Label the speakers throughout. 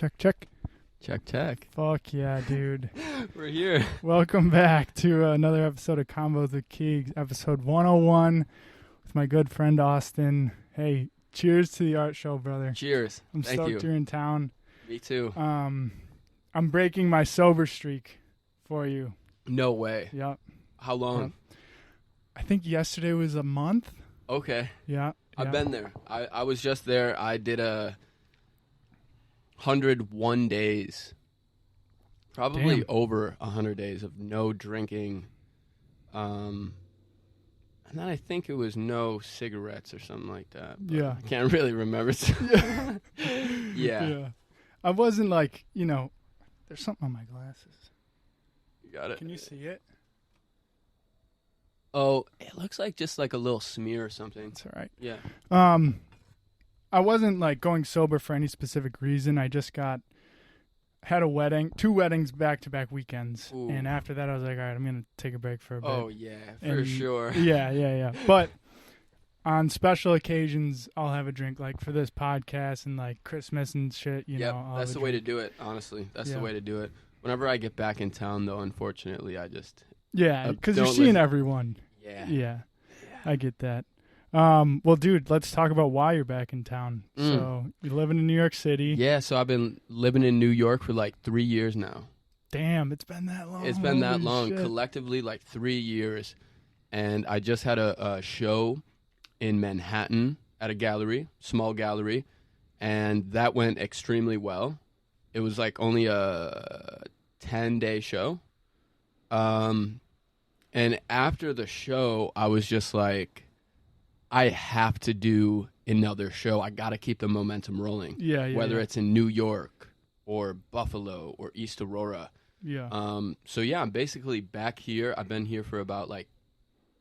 Speaker 1: Check, check.
Speaker 2: Check, check.
Speaker 1: Fuck yeah, dude.
Speaker 2: We're here.
Speaker 1: Welcome back to another episode of CONVOS with KEEGS, episode 101 with my good friend Austin. Hey, cheers to the art show, brother.
Speaker 2: Cheers.
Speaker 1: I'm
Speaker 2: Thank
Speaker 1: stoked you're in town.
Speaker 2: Me too.
Speaker 1: I'm breaking my sober streak for you.
Speaker 2: No way.
Speaker 1: Yep.
Speaker 2: How long?
Speaker 1: I think yesterday was a month.
Speaker 2: Okay.
Speaker 1: Yeah.
Speaker 2: I've been there. I was just there. I did 101 days. Probably
Speaker 1: Damn.
Speaker 2: over 100 days of no drinking. And then I think it was no cigarettes or something like that.
Speaker 1: Yeah.
Speaker 2: I can't really remember. Yeah.
Speaker 1: I wasn't like, there's something on my glasses.
Speaker 2: You got it.
Speaker 1: Can you see it?
Speaker 2: Oh, it looks like just like a little smear or something.
Speaker 1: It's all right.
Speaker 2: Yeah.
Speaker 1: I wasn't like going sober for any specific reason. I just had a wedding, 2 weddings back-to-back weekends.
Speaker 2: Ooh.
Speaker 1: And after that, I was like, all right, I'm going to take a break for a bit.
Speaker 2: Oh, yeah, for sure.
Speaker 1: Yeah. But on special occasions, I'll have a drink, like for this podcast and like Christmas and shit,
Speaker 2: Yep,
Speaker 1: I'll
Speaker 2: that's
Speaker 1: have a
Speaker 2: the way to
Speaker 1: drink.
Speaker 2: do it, honestly. That's
Speaker 1: Yeah.
Speaker 2: the way to do it. Whenever I get back in town, though, unfortunately, I just...
Speaker 1: Yeah, because you're
Speaker 2: don't
Speaker 1: seeing
Speaker 2: listen.
Speaker 1: everyone.
Speaker 2: Yeah.
Speaker 1: Yeah, I get that. Well, dude, let's talk about why you're back in town. So you're living in New York City.
Speaker 2: Yeah, so I've been living in New York for like 3 years now.
Speaker 1: Damn, it's been that long.
Speaker 2: It's been that
Speaker 1: Holy
Speaker 2: long,
Speaker 1: shit.
Speaker 2: collectively like 3 years. And I just had a show in Manhattan at a gallery, small gallery, and that went extremely well. It was like only a 10-day show. And after the show, I was just like, I have to do another show. I got to keep the momentum rolling.
Speaker 1: Yeah.
Speaker 2: Whether it's in New York or Buffalo or East Aurora.
Speaker 1: Yeah.
Speaker 2: So yeah, I'm basically back here. I've been here for about like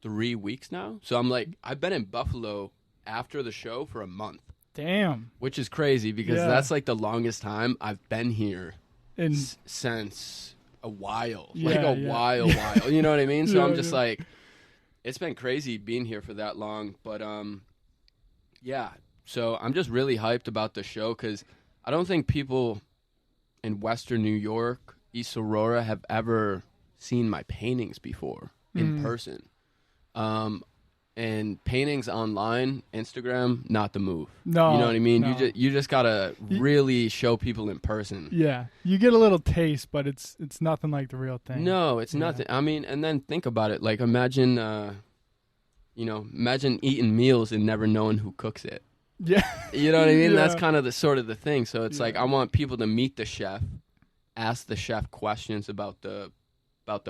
Speaker 2: 3 weeks now. So I'm like, I've been in Buffalo after the show for a month.
Speaker 1: Damn.
Speaker 2: Which is crazy because
Speaker 1: Yeah.
Speaker 2: that's like the longest time I've been here
Speaker 1: And
Speaker 2: since a while.
Speaker 1: Yeah,
Speaker 2: like a
Speaker 1: yeah.
Speaker 2: while. You know what I mean? So
Speaker 1: Yeah,
Speaker 2: I'm just
Speaker 1: yeah.
Speaker 2: like, it's been crazy being here for that long. But yeah. So I'm just really hyped about the show because I don't think people in Western New York, East Aurora, have ever seen my paintings before in person. And paintings online, Instagram, not the move.
Speaker 1: No,
Speaker 2: you know what I mean?
Speaker 1: no.
Speaker 2: You just gotta really show people in person.
Speaker 1: yeah, you get a little taste, but it's nothing like the real thing.
Speaker 2: No, it's
Speaker 1: Yeah.
Speaker 2: nothing. I mean, and then think about it. Like, imagine, imagine eating meals and never knowing who cooks it.
Speaker 1: Yeah.
Speaker 2: You know what I mean?
Speaker 1: Yeah.
Speaker 2: That's kind of the sort of the thing. So it's like
Speaker 1: Yeah.
Speaker 2: I want people to meet the chef, ask the chef questions about the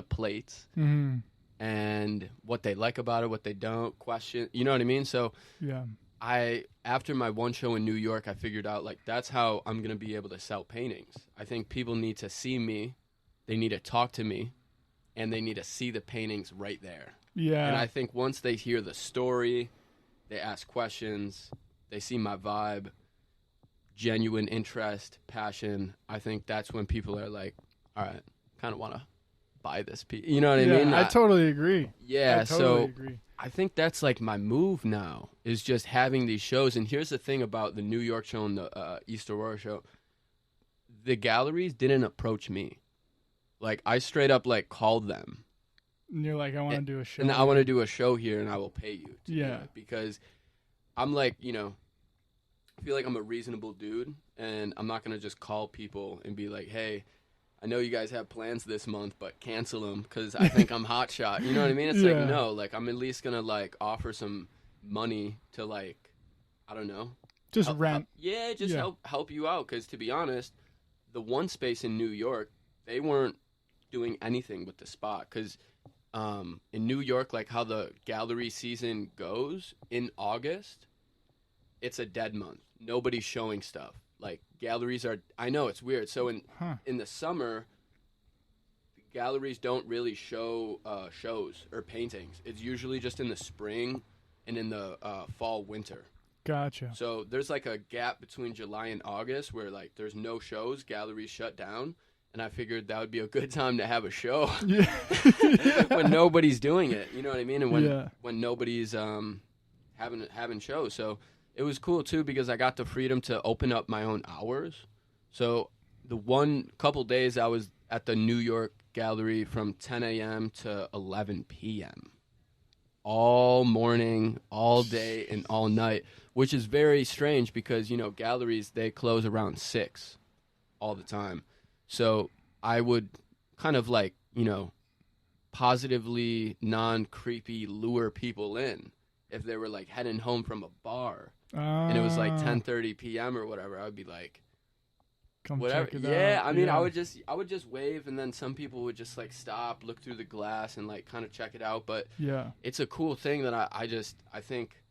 Speaker 2: plates.
Speaker 1: Mm-hmm.
Speaker 2: And what they like about it, what they don't, question. You know what I mean? So
Speaker 1: Yeah.
Speaker 2: after my one show in New York, I figured out, like, that's how I'm going to be able to sell paintings. I think people need to see me, they need to talk to me, and they need to see the paintings right there.
Speaker 1: Yeah.
Speaker 2: And I think once they hear the story, they ask questions, they see my vibe, genuine interest, passion, I think that's when people are like, all right, kind of want to buy this piece. You know what I mean?
Speaker 1: I totally agree.
Speaker 2: Yeah,
Speaker 1: I totally
Speaker 2: so
Speaker 1: agree.
Speaker 2: I think that's like my move now is just having these shows. And here's the thing about the New York show and the East Aurora show. The galleries didn't approach me. Like, I straight up like called them.
Speaker 1: And you're like, I want to do a show.
Speaker 2: And I want to do a show here and I will pay you to do
Speaker 1: Yeah.
Speaker 2: it. Because I'm like, I feel like I'm a reasonable dude. And I'm not going to just call people and be like, hey, I know you guys have plans this month, but cancel them because I think I'm hotshot. You know what I mean? It's
Speaker 1: Yeah.
Speaker 2: like, no, like, I'm at least going to, like, offer some money to, like, I don't know.
Speaker 1: Just
Speaker 2: Help
Speaker 1: rent.
Speaker 2: help you out because, to be honest, the one space in New York, they weren't doing anything with the spot because in New York, like how the gallery season goes, in August, it's a dead month. Nobody's showing stuff. Like, galleries are, I know it's weird. So in the summer, galleries don't really show shows or paintings. It's usually just in the spring and in the fall, winter.
Speaker 1: Gotcha.
Speaker 2: So there's like a gap between July and August where like there's no shows, galleries shut down. And I figured that would be a good time to have a show
Speaker 1: Yeah.
Speaker 2: when nobody's doing it. You know what I mean? And
Speaker 1: Yeah.
Speaker 2: when nobody's having shows. So it was cool too because I got the freedom to open up my own hours. So the one couple days I was at the New York gallery from 10 a.m. to 11 p.m. all morning, all day, and all night, which is very strange because, you know, galleries, they close around 6 all the time. So I would kind of like, you know, positively non-creepy lure people in if they were like heading home from a bar and it was like 10:30 p.m. or whatever. I would be like,
Speaker 1: come
Speaker 2: whatever.
Speaker 1: check it
Speaker 2: Yeah,
Speaker 1: out.
Speaker 2: I mean, I would just wave, and then some people would just like stop, look through the glass, and like kind of check it out. But
Speaker 1: Yeah.
Speaker 2: it's a cool thing that I think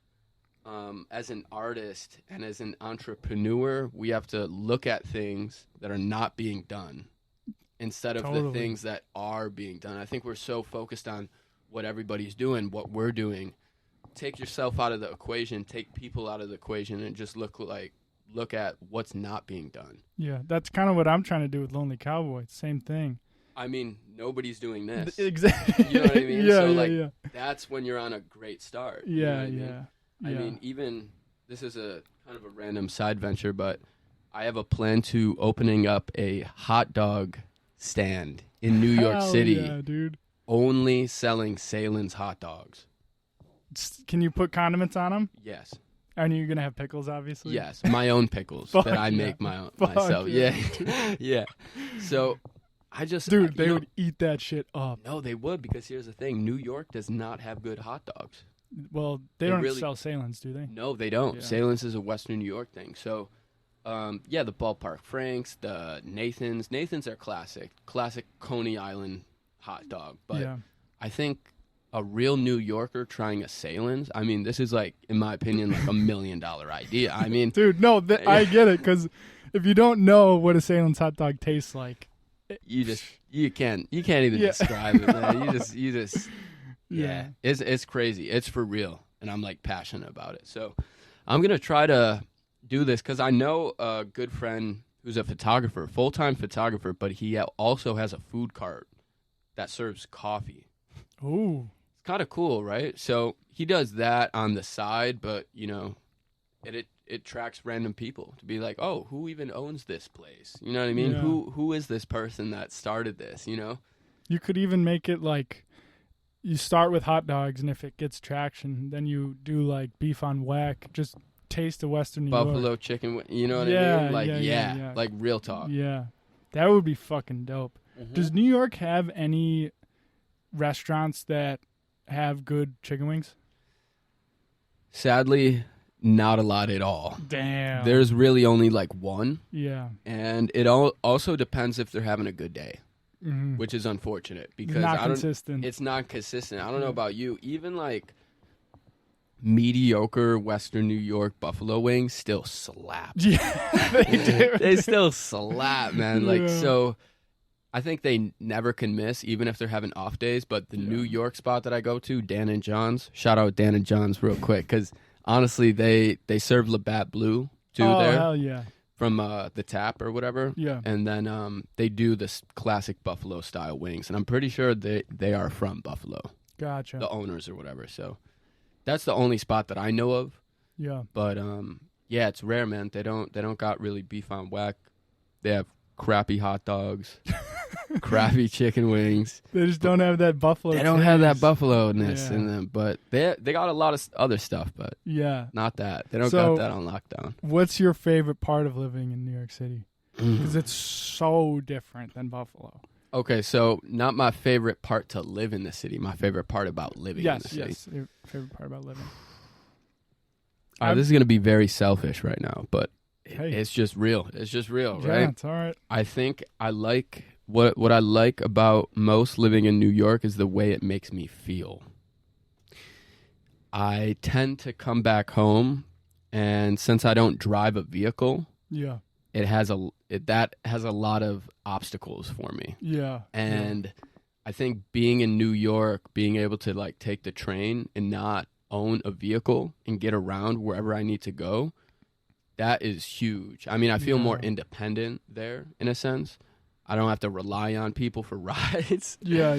Speaker 2: as an artist and as an entrepreneur, we have to look at things that are not being done instead of the things that are being done. I think we're so focused on what everybody's doing, what we're doing. Take yourself out of the equation, take people out of the equation, and just look at what's not being done.
Speaker 1: Yeah, that's kind of what I'm trying to do with Lonely Cowboy. Same thing.
Speaker 2: I mean, nobody's doing this.
Speaker 1: Exactly.
Speaker 2: You know what I mean?
Speaker 1: Yeah,
Speaker 2: so
Speaker 1: yeah,
Speaker 2: like
Speaker 1: yeah.
Speaker 2: that's when you're on a great start.
Speaker 1: Yeah,
Speaker 2: you know what I mean?
Speaker 1: yeah.
Speaker 2: I
Speaker 1: Yeah.
Speaker 2: mean, even this is a kind of a random side venture, but I have a plan to opening up a hot dog stand in New York
Speaker 1: Hell
Speaker 2: City,
Speaker 1: yeah, dude.
Speaker 2: only selling Salen's hot dogs.
Speaker 1: Can you put condiments on them?
Speaker 2: Yes.
Speaker 1: And you're gonna have pickles, obviously.
Speaker 2: Yes, my own pickles
Speaker 1: Fuck
Speaker 2: that I
Speaker 1: yeah.
Speaker 2: make myself.
Speaker 1: Fuck
Speaker 2: Yeah,
Speaker 1: yeah.
Speaker 2: yeah. So I just,
Speaker 1: Dude, they
Speaker 2: you know,
Speaker 1: would eat that shit up.
Speaker 2: No, they would, because here's the thing: New York does not have good hot dogs.
Speaker 1: Well, they don't sell Salins, do they?
Speaker 2: No, they don't.
Speaker 1: Yeah.
Speaker 2: Salen's is a Western New York thing. So, yeah, the Ballpark Franks, the Nathan's. Nathan's are classic Coney Island hot dog. But
Speaker 1: yeah.
Speaker 2: I think a real New Yorker trying a Salen's, I mean, this is like, in my opinion, like $1 million idea. I mean,
Speaker 1: Dude, no, I get it, because if you don't know what a Salen's hot dog tastes like,
Speaker 2: you can't even describe it, man. You just. Yeah, it's crazy. It's for real, and I'm like passionate about it. So I'm gonna try to do this because I know a good friend who's a photographer, full-time photographer, but he also has a food cart that serves coffee.
Speaker 1: Ooh,
Speaker 2: It's kind of cool, right? So he does that on the side, but you know, it attracts random people to be like, oh, who even owns this place? You know what I mean?
Speaker 1: Yeah.
Speaker 2: Who is this person that started this? You know?
Speaker 1: you could even make it like, you start with hot dogs, and if it gets traction, then you do like beef on whack. Just taste of Western New York.
Speaker 2: Buffalo chicken, you know what I mean? Like,
Speaker 1: yeah.
Speaker 2: like real talk.
Speaker 1: Yeah, that would be fucking dope.
Speaker 2: Mm-hmm.
Speaker 1: Does New York have any restaurants that have good chicken wings?
Speaker 2: Sadly, not a lot at all.
Speaker 1: Damn.
Speaker 2: There's really only like one,
Speaker 1: Yeah.
Speaker 2: and it also depends if they're having a good day,
Speaker 1: Mm-hmm.
Speaker 2: which is unfortunate because
Speaker 1: Not consistent.
Speaker 2: It's not consistent. I don't know about you. Even like mediocre Western New York buffalo wings still slap.
Speaker 1: Yeah, they do.
Speaker 2: They still slap, man. Like,
Speaker 1: Yeah.
Speaker 2: so I think they never can miss, even if they're having off days. But the New York spot that I go to, Dan and John's, shout out Dan and John's real quick, because honestly, they serve Labatt Blue too there
Speaker 1: hell yeah.
Speaker 2: from the tap or whatever.
Speaker 1: Yeah.
Speaker 2: And then they do this classic Buffalo style wings, and I'm pretty sure they are from Buffalo,
Speaker 1: Gotcha.
Speaker 2: the owners or whatever. So that's the only spot that I know of.
Speaker 1: Yeah.
Speaker 2: But yeah, it's rare, man. They don't got really beef on whack. They have crappy hot dogs, crappy chicken wings.
Speaker 1: They just don't have that buffalo.
Speaker 2: They don't have that
Speaker 1: taste.
Speaker 2: buffalo-ness
Speaker 1: Yeah.
Speaker 2: in them, but they got a lot of other stuff, but
Speaker 1: Yeah.
Speaker 2: not that. They don't
Speaker 1: So-
Speaker 2: got that on lockdown.
Speaker 1: What's your favorite part of living in New York City? Because it's so different than Buffalo.
Speaker 2: Okay, so not my favorite part to live in the city. My favorite part about living in the city.
Speaker 1: Yes. Your favorite part about living.
Speaker 2: This is going to be very selfish right now, but
Speaker 1: Hey.
Speaker 2: it's just real. It's just real,
Speaker 1: Yeah,
Speaker 2: right?
Speaker 1: it's all right.
Speaker 2: I think I like what I like about most living in New York is the way it makes me feel. I tend to come back home, and since I don't drive a vehicle,
Speaker 1: Yeah.
Speaker 2: that has a lot of obstacles for me.
Speaker 1: Yeah.
Speaker 2: And I think being in New York, being able to like take the train and not own a vehicle and get around wherever I need to go, that is huge. I mean, I feel more
Speaker 1: Yeah.
Speaker 2: independent there in a sense. I don't have to rely on people for rides.
Speaker 1: Yeah.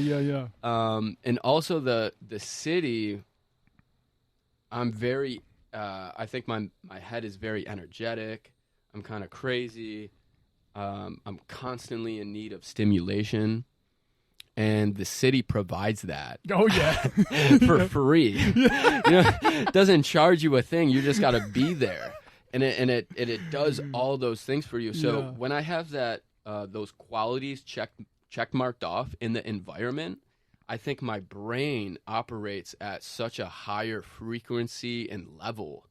Speaker 2: And also the city, I'm very, I think my head is very energetic. I'm kind of crazy. I'm constantly in need of stimulation, and the city provides that.
Speaker 1: Oh yeah,
Speaker 2: for free. It doesn't charge you a thing. You just got to be there, and it does all those things for you. So when I have that those qualities check marked off in the environment, I think my brain operates at such a higher frequency and level.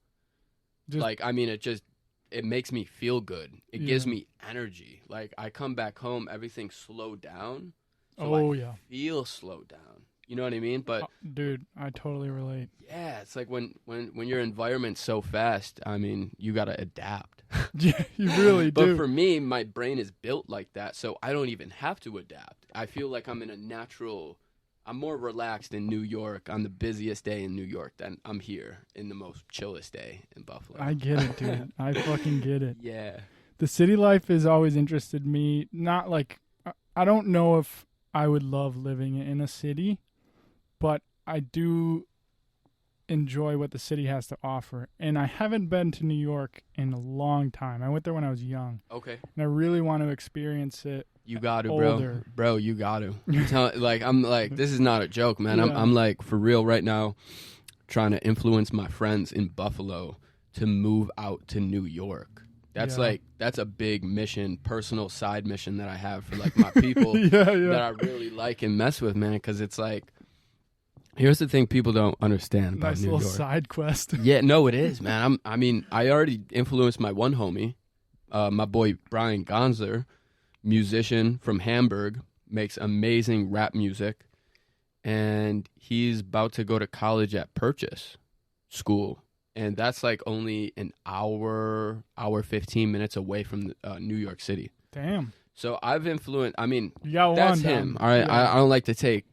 Speaker 2: It makes me feel good. It gives me energy. Like, I come back home, everything's slowed down. So I feel slowed down. You know what I mean? But
Speaker 1: dude, I totally relate.
Speaker 2: Yeah, it's like when your environment's so fast, I mean, you got to adapt.
Speaker 1: Yeah, you really do.
Speaker 2: But for me, my brain is built like that, so I don't even have to adapt. I feel like I'm more relaxed in New York on the busiest day in New York than I'm here in the most chillest day in Buffalo.
Speaker 1: I get it, dude. I fucking get it.
Speaker 2: Yeah.
Speaker 1: The city life has always interested me. Not like, I don't know if I would love living in a city, but I do enjoy what the city has to offer. And I haven't been to New York in a long time. I went there when I was young.
Speaker 2: Okay.
Speaker 1: And I really want to experience it.
Speaker 2: You got to,
Speaker 1: older.
Speaker 2: bro. You got to. I'm like, this is not a joke, man.
Speaker 1: Yeah.
Speaker 2: I'm like, for real right now, trying to influence my friends in Buffalo to move out to New York. That's that's a big mission, personal side mission that I have for like my people that I really like and mess with, man. Because it's like, here's the thing people don't understand about New York.
Speaker 1: Nice little side quest.
Speaker 2: Yeah, no, it is, man. I already influenced my one homie, my boy Brian Gonzler, musician from Hamburg, makes amazing rap music, and he's about to go to college at Purchase School, and that's like only an hour 15 minutes away from New York City.
Speaker 1: Damn.
Speaker 2: So I've influenced. I mean,
Speaker 1: that's
Speaker 2: one him. All right, I don't like to take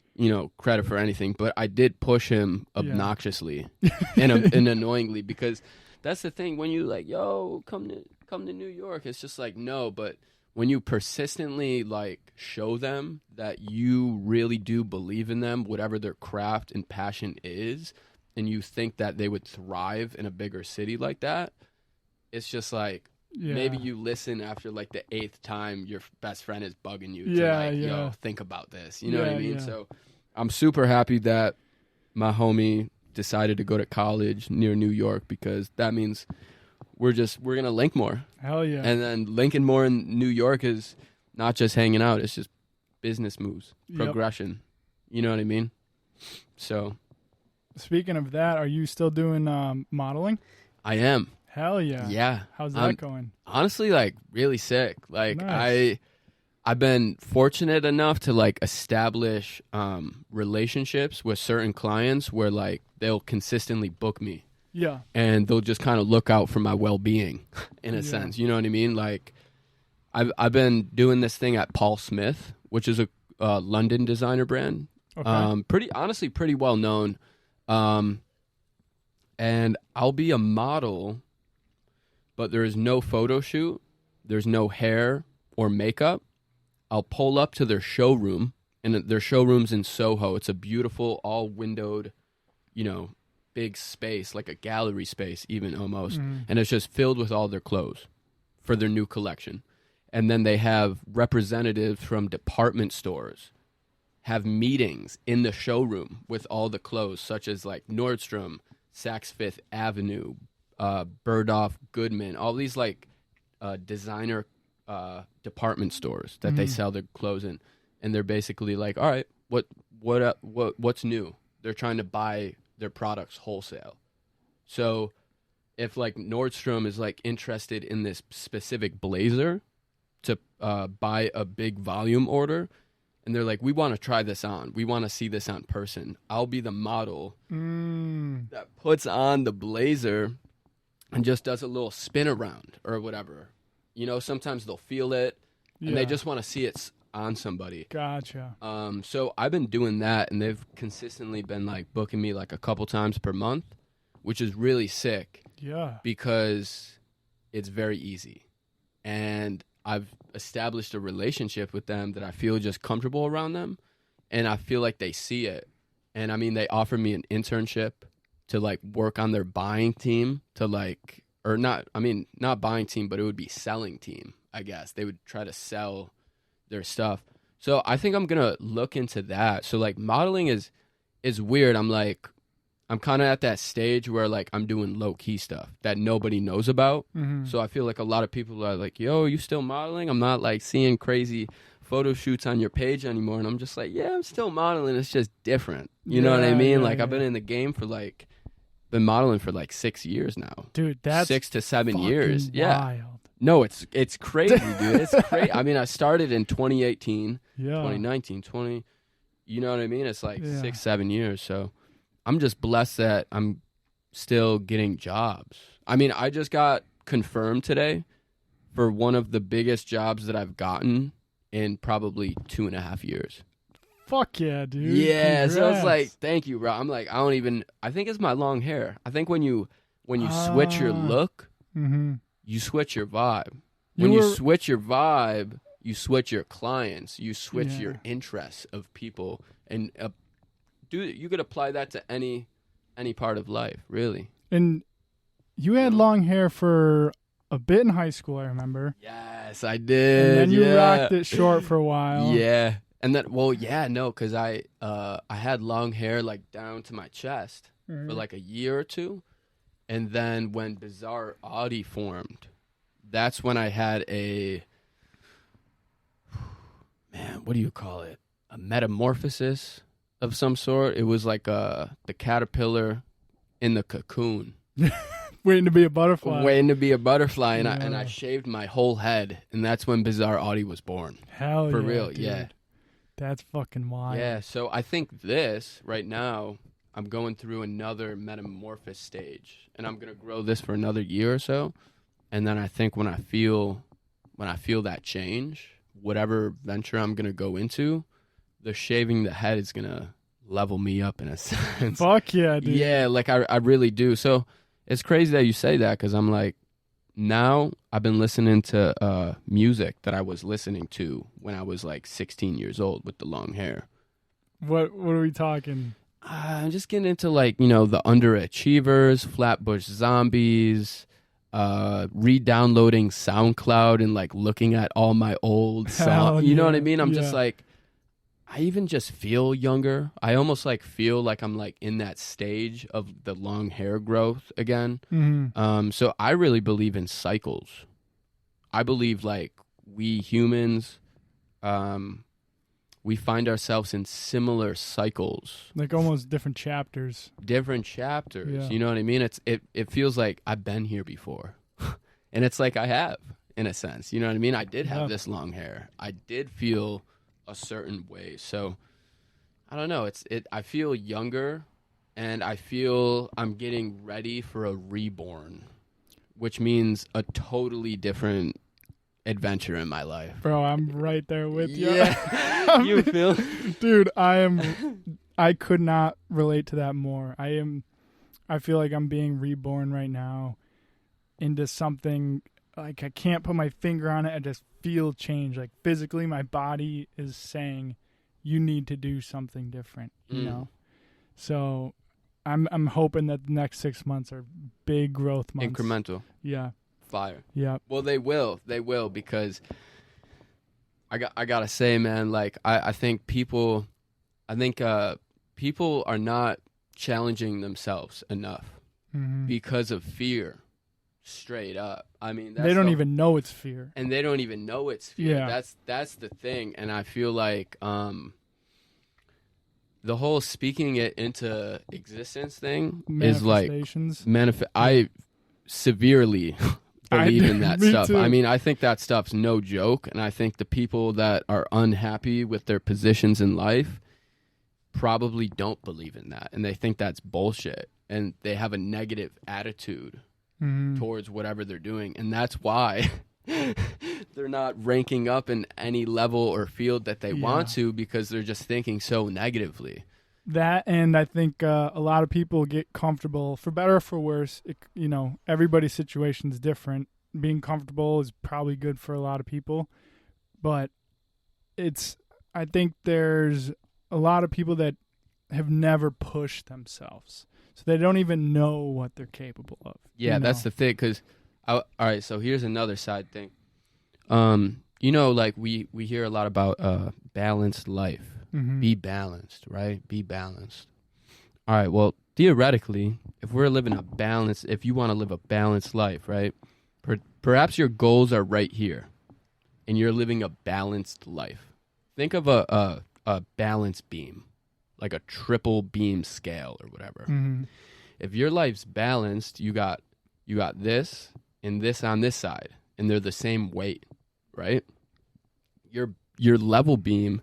Speaker 2: credit for anything, but I did push him obnoxiously and annoyingly, because that's the thing. When you like, yo, come to New York, it's just like, no, but when you persistently like show them that you really do believe in them, whatever their craft and passion is, and you think that they would thrive in a bigger city like that, it's just like, maybe you listen after like the 8th time your best friend is bugging you to yo, think about this. You know what I mean? Yeah. So I'm super happy that my homie decided to go to college near New York, because that means we're going to link more.
Speaker 1: Hell yeah.
Speaker 2: And then linking more in New York is not just hanging out. It's just business moves, progression. You know what I mean? So.
Speaker 1: Speaking of that, are you still doing modeling?
Speaker 2: I am.
Speaker 1: Hell yeah.
Speaker 2: Yeah.
Speaker 1: How's that going?
Speaker 2: Honestly, like, really sick. Like,
Speaker 1: nice.
Speaker 2: I've been fortunate enough to like establish relationships with certain clients where like they'll consistently book me.
Speaker 1: Yeah.
Speaker 2: And they'll just kind of look out for my well-being in a sense. You know what I mean? Like, I've been doing this thing at Paul Smith, which is a London designer brand. Okay. Pretty well known. And I'll be a model, but there is no photo shoot. There's no hair or makeup. I'll pull up to their showroom, and their showroom's in Soho. It's a beautiful, all-windowed, big space, like a gallery space even almost. And it's just filled with all their clothes for their new collection. And then they have representatives from department stores have meetings in the showroom with all the clothes, such as like Nordstrom, Saks Fifth Avenue, Bergdorf Goodman, all these like designer department stores that they sell their clothes in. And they're basically like, all right, what's new? They're trying to buy their products wholesale. So if like Nordstrom is like interested in this specific blazer to buy a big volume order, and they're like, we want to try this on, we want to see this on person, I'll be the model that puts on the blazer and just does a little spin around or whatever. Sometimes they'll feel it and they just want to see it on somebody.
Speaker 1: Gotcha.
Speaker 2: So I've been doing that, and they've consistently been like booking me like a couple times per month, which is really sick.
Speaker 1: Yeah.
Speaker 2: Because it's very easy. And I've established a relationship with them that I feel just comfortable around them, and I feel like they see it. And I mean, they offered me an internship to like work on their buying team, to like, or not buying team, but it would be selling team, I guess. They would try to sell their stuff. So I think I'm going to look into that. So like modeling is weird. I'm kind of at that stage where like I'm doing low key stuff that nobody knows about. So I feel like a lot of people are like, yo, you still modeling? I'm not like seeing crazy photo shoots on your page anymore. And I'm just like, yeah, I'm still modeling. It's just different. You know what I mean? Like I've been in the game for like, been modeling for like 6 years now.
Speaker 1: Dude, that's
Speaker 2: 6 to 7 years.
Speaker 1: wild.
Speaker 2: Yeah. No, it's crazy, dude. It's crazy. I mean, I started in 2018, 2019, 20. You know what I mean? It's like 6, 7 years. So I'm just blessed that I'm still getting jobs. I mean, I just got confirmed today for one of the biggest jobs that I've gotten in probably 2.5 years.
Speaker 1: Fuck yeah, dude.
Speaker 2: Yeah,
Speaker 1: Congrats.
Speaker 2: so it's like, thank you, bro. I'm like, I think it's my long hair. I think when you switch your look, you switch your vibe. When you switch your vibe, you switch your clients, you switch your interests of people. And dude, you could apply that to any part of life, really.
Speaker 1: And you had long hair for a bit in high school, I remember.
Speaker 2: Yes, I did.
Speaker 1: And then you rocked it short for a while.
Speaker 2: Yeah. And then, because I had long hair like down to my chest for like a year or two. And then when BIZAR Audi formed, that's when I had what do you call it? A metamorphosis of some sort. It was like the caterpillar in the cocoon.
Speaker 1: Waiting to be a butterfly.
Speaker 2: And I shaved my whole head. And that's when BIZAR Audi was born.
Speaker 1: Hell
Speaker 2: For
Speaker 1: yeah,
Speaker 2: real,
Speaker 1: dude.
Speaker 2: yeah.
Speaker 1: That's fucking wild.
Speaker 2: Yeah, so I think this, right now, I'm going through another metamorphosis stage. And I'm going to grow this for another year or so. And then I think when I feel that change, whatever venture I'm going to go into, the shaving the head is going to level me up in a sense.
Speaker 1: Fuck yeah, dude.
Speaker 2: Yeah, like I really do. So it's crazy that you say that because I'm like, now I've been listening to music that I was listening to when I was like 16 years old with the long hair.
Speaker 1: What are we talking?
Speaker 2: I'm just getting into like, the Underachievers, Flatbush Zombies, re-downloading SoundCloud and like looking at all my old songs. You know what I mean? I'm just like, I even just feel younger. I almost like feel like I'm like in that stage of the long hair growth again. So I really believe in cycles. I believe like we humans, we find ourselves in similar cycles.
Speaker 1: Like almost different chapters.
Speaker 2: Yeah. You know what I mean? It feels like I've been here before. And it's like I have, in a sense. You know what I mean? I did have this long hair. I did feel a certain way. So I don't know. I feel younger and I feel I'm getting ready for a reborn, which means a totally different adventure in my life.
Speaker 1: Bro, I'm right there with you.
Speaker 2: Yeah. You feel?
Speaker 1: Dude, I could not relate to that more. I feel like I'm being reborn right now into something. Like I can't put my finger on it. I just feel change. Like physically, my body is saying, "You need to do something different." You know. So, I'm hoping that the next 6 months are big growth months.
Speaker 2: Incremental.
Speaker 1: Yeah.
Speaker 2: Fire.
Speaker 1: Yeah.
Speaker 2: Well, they will because I gotta say, man. Like I think people are not challenging themselves enough because of fear. Straight up. I mean,
Speaker 1: they don't even know it's fear.
Speaker 2: And they don't even know it's fear.
Speaker 1: Yeah.
Speaker 2: That's the thing. And I feel like the whole speaking it into existence thing is like I severely believe in that stuff.
Speaker 1: Too.
Speaker 2: I mean, I think that stuff's no joke. And I think the people that are unhappy with their positions in life probably don't believe in that. And they think that's bullshit. And they have a negative attitude towards whatever they're doing. And that's why they're not ranking up in any level or field that they want to, because they're just thinking so negatively.
Speaker 1: That, and I think a lot of people get comfortable, for better or for worse. Everybody's situation is different. Being comfortable is probably good for a lot of people, but I think there's a lot of people that have never pushed themselves. So they don't even know what they're capable of.
Speaker 2: Yeah, that's the thing. Because, all right, so here's another side thing. You know, like we hear a lot about balanced life.
Speaker 1: Mm-hmm.
Speaker 2: Be balanced, right? Be balanced. All right, well, theoretically, if you want to live a balanced life, right? Perhaps your goals are right here, and you're living a balanced life. Think of a balance beam, like a triple beam scale or whatever.
Speaker 1: Mm-hmm.
Speaker 2: If your life's balanced, you got this and this on this side, and they're the same weight, right? Your level beam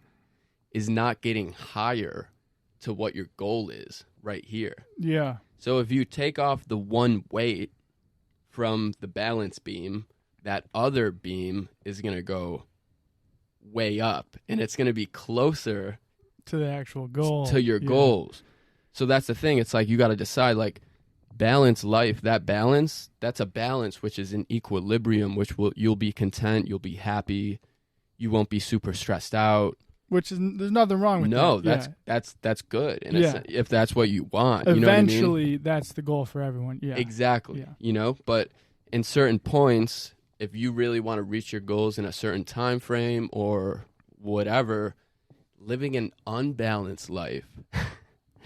Speaker 2: is not getting higher to what your goal is right here.
Speaker 1: Yeah.
Speaker 2: So if you take off the one weight from the balance beam, that other beam is going to go way up, and it's going to be closer
Speaker 1: to the actual goal.
Speaker 2: To your goals. So that's the thing. It's like you got to decide, like, balanced life, that's a balance which is in equilibrium, you'll be content, you'll be happy, you won't be super stressed out.
Speaker 1: Which is, there's nothing wrong with that.
Speaker 2: No, that's good. And if that's what you want.
Speaker 1: Eventually,
Speaker 2: you know what I mean?
Speaker 1: That's the goal for everyone. Yeah.
Speaker 2: Exactly.
Speaker 1: Yeah.
Speaker 2: You know, but in certain points, if you really want to reach your goals in a certain time frame or whatever, living an unbalanced life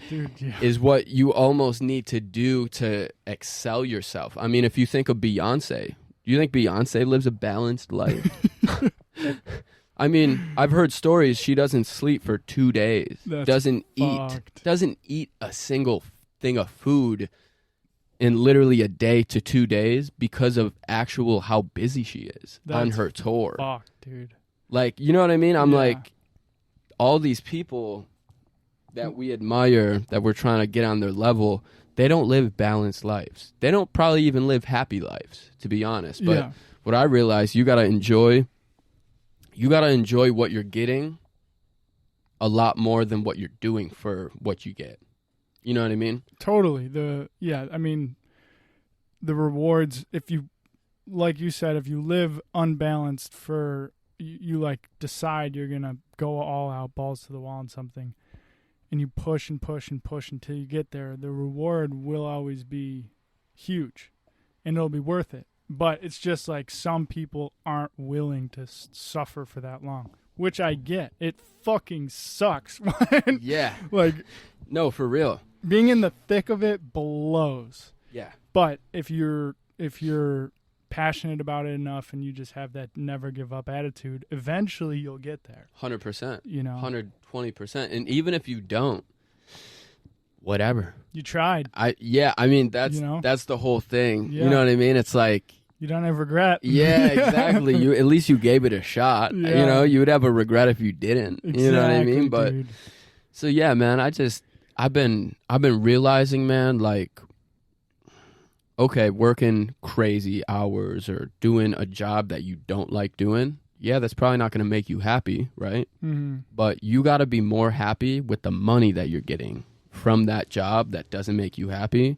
Speaker 1: Dude,
Speaker 2: is what you almost need to do to excel yourself. I mean, if you think of Beyonce, do you think Beyonce lives a balanced life? I mean, I've heard stories she doesn't sleep for 2 days. Doesn't eat a single thing of food in literally a day to 2 days because of actual how busy she is on her tour.
Speaker 1: Fuck, dude.
Speaker 2: Like, you know what I mean? I'm like, all these people that we admire, that we're trying to get on their level, they don't live balanced lives. They don't probably even live happy lives, to be honest. But what I realize, you got to enjoy what you're getting a lot more than what you're doing for what you get. You know what I mean?
Speaker 1: Totally. I mean, the rewards, if you, like you said, if you live unbalanced you like decide you're going to go all out, balls to the wall on something, and you push and push and push until you get there, the reward will always be huge and it'll be worth it. But it's just like some people aren't willing to suffer for that long, which I get. It fucking sucks. Like,
Speaker 2: no, for real.
Speaker 1: Being in the thick of it blows.
Speaker 2: Yeah.
Speaker 1: But if you're passionate about it enough and you just have that never give up attitude, eventually you'll get there.
Speaker 2: 100%.
Speaker 1: You know,
Speaker 2: 120%. And even if you don't, whatever.
Speaker 1: You tried.
Speaker 2: I mean, that's the whole thing.
Speaker 1: Yeah.
Speaker 2: You know what I mean? It's like,
Speaker 1: you don't have regret.
Speaker 2: Yeah, exactly. At least you gave it a shot.
Speaker 1: Yeah.
Speaker 2: You know, you would have a regret if you didn't.
Speaker 1: Exactly,
Speaker 2: you know what I mean? But
Speaker 1: dude.
Speaker 2: So yeah, man, I've been realizing, man, like, okay, working crazy hours or doing a job that you don't like doing, yeah, that's probably not going to make you happy, right?
Speaker 1: Mm-hmm.
Speaker 2: But you got to be more happy with the money that you're getting from that job that doesn't make you happy.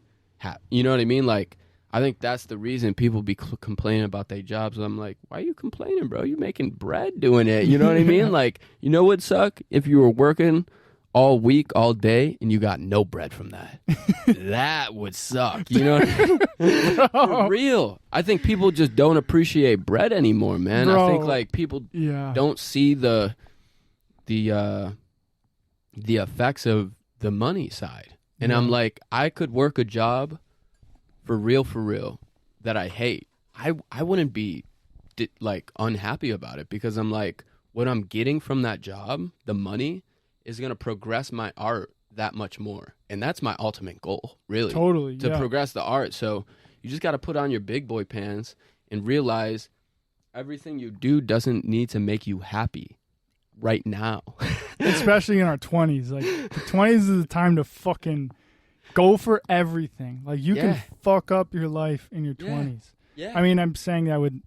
Speaker 2: You know what I mean? Like, I think that's the reason people be complaining about their jobs. I'm like, why are you complaining, bro? You're making bread doing it. You know what I mean? Like, you know what'd suck? If you were working all week, all day, and you got no bread from that. That would suck. You know what I mean? For real. I think people just don't appreciate bread anymore, man.
Speaker 1: Bro,
Speaker 2: I think, like, people don't see the effects of the money side. And I'm like, I could work a job for real, that I hate. I wouldn't be, like, unhappy about it because I'm like, what I'm getting from that job, the money, is going to progress my art that much more. And that's my ultimate goal, really.
Speaker 1: Totally,
Speaker 2: to progress the art. So you just got to put on your big boy pants and realize everything you do doesn't need to make you happy right now.
Speaker 1: Especially in our 20s. Like, the 20s is the time to fucking go for everything. Like, you can fuck up your life in your 20s.
Speaker 2: Yeah.
Speaker 1: I mean, I'm saying that with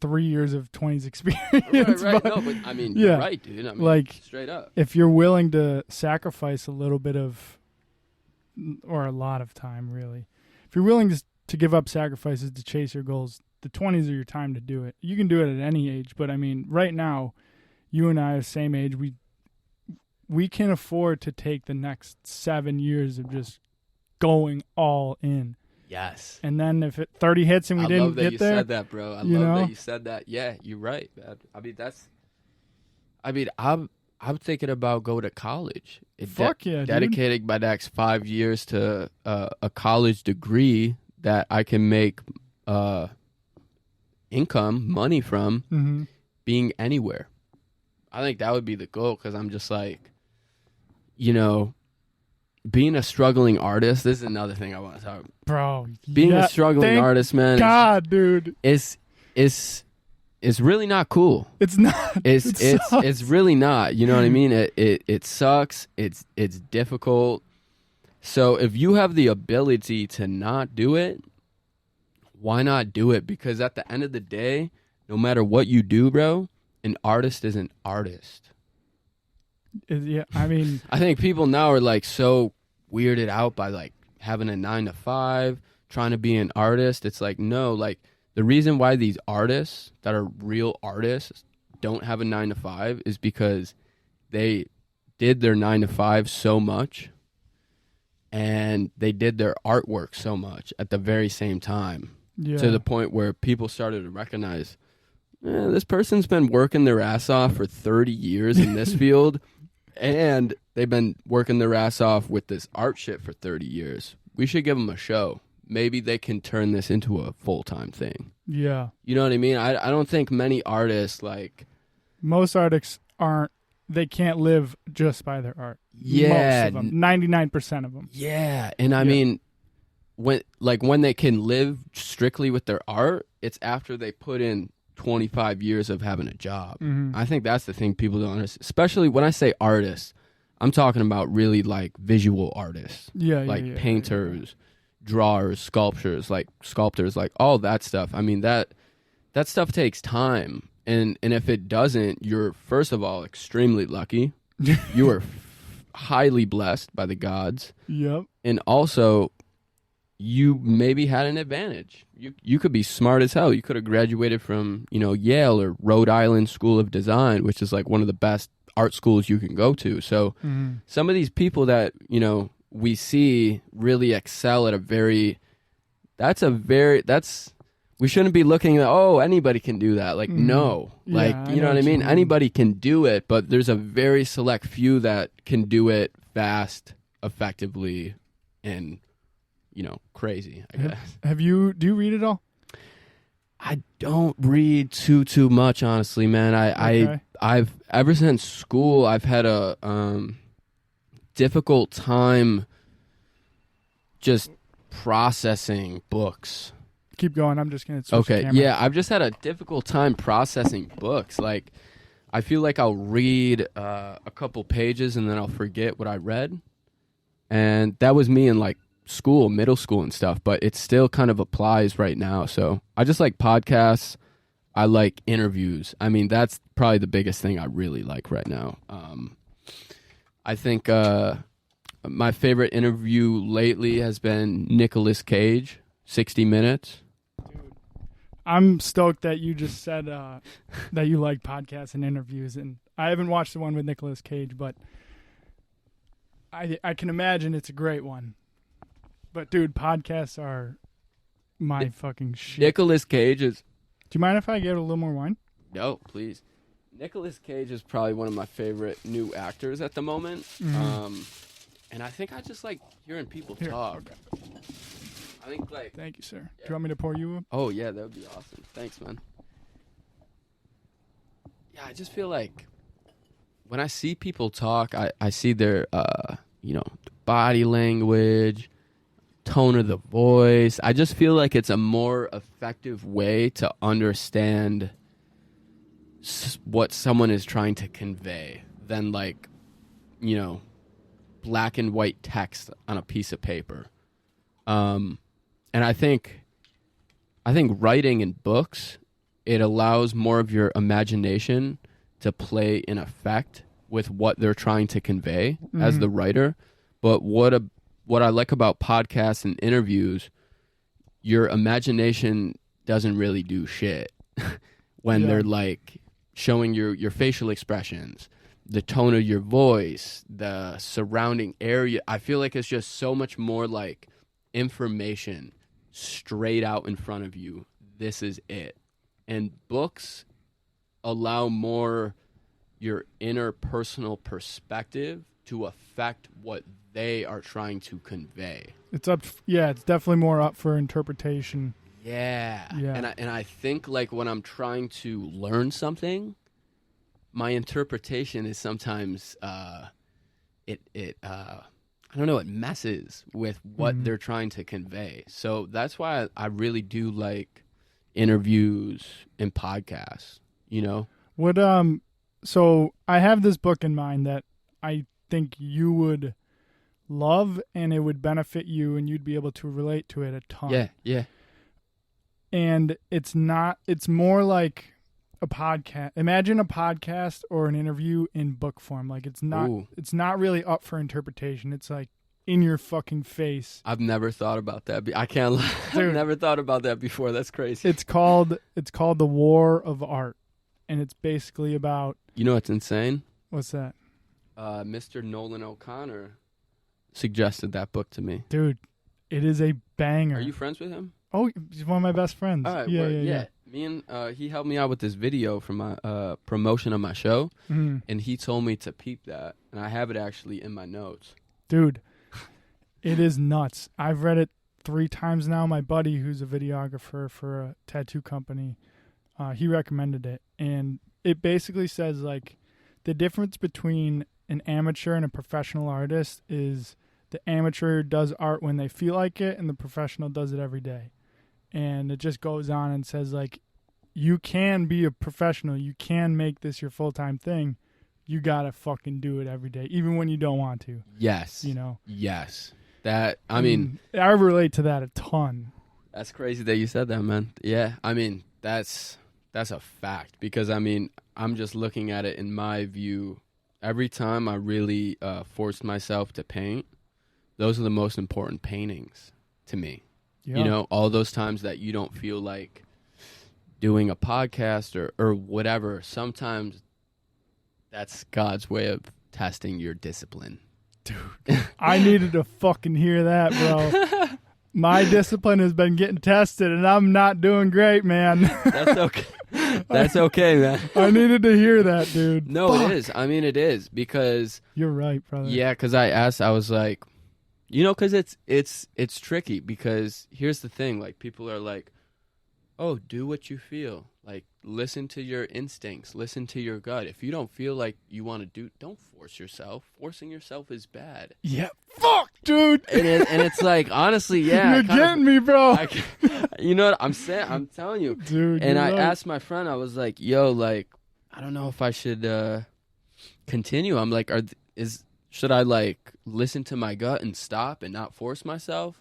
Speaker 1: 3 years of 20s experience.
Speaker 2: Right.
Speaker 1: But,
Speaker 2: No, but I mean, you're right, dude. I mean,
Speaker 1: like,
Speaker 2: straight up.
Speaker 1: If you're willing to sacrifice a little bit of, or a lot of time, really. If you're willing to give up sacrifices to chase your goals, the 20s are your time to do it. You can do it at any age, but I mean, right now, you and I are the same age. We can afford to take the next 7 years of just going all in.
Speaker 2: Yes.
Speaker 1: And then if 30 hits and we didn't get there.
Speaker 2: I love that you said that, bro. I love that you said that. Yeah, you're right, man. I'm thinking about going to college.
Speaker 1: Fuck yeah,
Speaker 2: dedicating my next 5 years to a college degree that I can make money from being anywhere. I think that would be the goal, because I'm just like, being a struggling artist. This is another thing I want to talk about.
Speaker 1: Bro,
Speaker 2: being a struggling artist, man.
Speaker 1: God, dude,
Speaker 2: it's really not cool.
Speaker 1: It's not.
Speaker 2: It's really not. You know what I mean? It sucks. It's difficult. So if you have the ability to not do it, why not do it? Because at the end of the day, no matter what you do, bro, an artist is an artist.
Speaker 1: Yeah, I mean,
Speaker 2: I think people now are like so weirded out by like having a 9-to-5, trying to be an artist. It's like, no, like the reason why these artists that are real artists don't have a 9-to-5 is because they did their 9-to-5 so much and they did their artwork so much at the very same time, to the point where people started to recognize, this person's been working their ass off for 30 years in this field, and they've been working their ass off with this art shit for 30 years. We should give them a show. Maybe they can turn this into a full-time thing.
Speaker 1: Yeah.
Speaker 2: You know what I mean? I don't think many artists, like...
Speaker 1: Most artists they can't live just by their art.
Speaker 2: Yeah.
Speaker 1: Most of them. 99% of them.
Speaker 2: Yeah. And I mean, when they can live strictly with their art, it's after they put in 25 years of having a job. I think that's the thing people don't understand. Especially when I say artists, I'm talking about really like visual artists. Like painters, drawers, sculptors, like all that stuff. I mean, that stuff takes time. And if it doesn't, you're first of all extremely lucky. You are highly blessed by the gods.
Speaker 1: Yep.
Speaker 2: And also, you maybe had an advantage. You could be smart as hell. You could have graduated from, Yale or Rhode Island School of Design, which is like one of the best art schools you can go to. So some of these people that, we see really excel at we shouldn't be looking at, anybody can do that. Like, no. Like, you know what I mean? Anybody can do it, but there's a very select few that can do it fast, effectively, and crazy, I guess.
Speaker 1: Do you read it all?
Speaker 2: I don't read too much, honestly, man. I've ever since school, I've had a difficult time just processing books.
Speaker 1: Keep going. I'm just gonna switch
Speaker 2: okay.
Speaker 1: the camera.
Speaker 2: Yeah, I've just had a difficult time processing books. Like, I feel like I'll read a couple pages and then I'll forget what I read, and that was me in like middle school and stuff, but it still kind of applies right now. So I just like podcasts. I like interviews. I mean, that's probably the biggest thing I really like right now. I think my favorite interview lately has been Nicolas Cage, 60 Minutes.
Speaker 1: Dude, I'm stoked that you just said that you like podcasts and interviews, and I haven't watched the one with Nicolas Cage, but I can imagine it's a great one. But, dude, podcasts are my fucking shit.
Speaker 2: Nicolas Cage is...
Speaker 1: Do you mind if I get a little more wine?
Speaker 2: No, please. Nicolas Cage is probably one of my favorite new actors at the moment. And I think I just like hearing people talk.
Speaker 1: Okay.
Speaker 2: I think, like...
Speaker 1: Thank you, sir. Do you want me to pour you up?
Speaker 2: Oh, yeah, that would be awesome. Thanks, man. Yeah, I just feel like when I see people talk, I see their, body language, tone of the voice. I just feel like it's a more effective way to understand what someone is trying to convey than like, black and white text on a piece of paper. And I think writing in books, it allows more of your imagination to play in effect with what they're trying to convey as the writer. But what I like about podcasts and interviews, your imagination doesn't really do shit when they're like showing your facial expressions, the tone of your voice, the surrounding area. I feel like it's just so much more like information straight out in front of you. This is it. And books allow more your interpersonal perspective to affect what they are trying to convey.
Speaker 1: It's it's definitely more up for interpretation.
Speaker 2: Yeah. And I think like when I'm trying to learn something, my interpretation is sometimes I don't know, it messes with what they're trying to convey. So that's why I really do like interviews and podcasts, you know?
Speaker 1: So I have this book in mind that I think you would love and it would benefit you and you'd be able to relate to it a ton.
Speaker 2: Yeah.
Speaker 1: And it's more like a podcast. Imagine a podcast or an interview in book form. Like it's not really up for interpretation. It's like in your fucking face.
Speaker 2: I've never thought about that. I can't lie. I've never thought about that before. That's crazy.
Speaker 1: It's called The War of Art. And it's basically about...
Speaker 2: You know what's insane?
Speaker 1: What's that?
Speaker 2: Mr. Nolan O'Connor suggested that book to me.
Speaker 1: Dude, it is a banger.
Speaker 2: Are you friends with him?
Speaker 1: Oh, he's one of my best friends.
Speaker 2: All right,
Speaker 1: yeah.
Speaker 2: Me and he helped me out with this video for my promotion of my show, and he told me to peep that, and I have it actually in my notes.
Speaker 1: Dude, it is nuts. I've read it 3 times now. My buddy, who's a videographer for a tattoo company, he recommended it, and it basically says like the difference between an amateur and a professional artist is the amateur does art when they feel like it, and the professional does it every day. And it just goes on and says, like, you can be a professional. You can make this your full-time thing. You got to fucking do it every day, even when you don't want to.
Speaker 2: Yes.
Speaker 1: You know?
Speaker 2: Yes. That, I mean...
Speaker 1: I relate to that a ton.
Speaker 2: That's crazy that you said that, man. Yeah, I mean, that's a fact. Because, I mean, I'm just looking at it in my view. Every time I really forced myself to paint, those are the most important paintings to me. Yeah. You know, all those times that you don't feel like doing a podcast or whatever, sometimes that's God's way of testing your discipline.
Speaker 1: Dude, I needed to fucking hear that, bro. My discipline has been getting tested, and I'm not doing great, man.
Speaker 2: That's okay. That's okay, man.
Speaker 1: I needed to hear that, dude.
Speaker 2: No, Fuck. It is. I mean, it is, because...
Speaker 1: You're right, brother.
Speaker 2: Yeah, because I was like... You know, because it's tricky, because here's the thing, like, people are like, oh, do what you feel. Like, listen to your instincts, listen to your gut. If you don't feel like you want to do, don't force yourself. Forcing yourself is bad.
Speaker 1: Yeah, fuck, dude.
Speaker 2: And it's like, honestly, yeah.
Speaker 1: You're getting me, bro.
Speaker 2: You know what I'm saying? I'm telling you.
Speaker 1: Dude,
Speaker 2: and I asked my friend, I was like, yo, like, I don't know if I should continue. I'm like, should I, like, listen to my gut and stop and not force myself?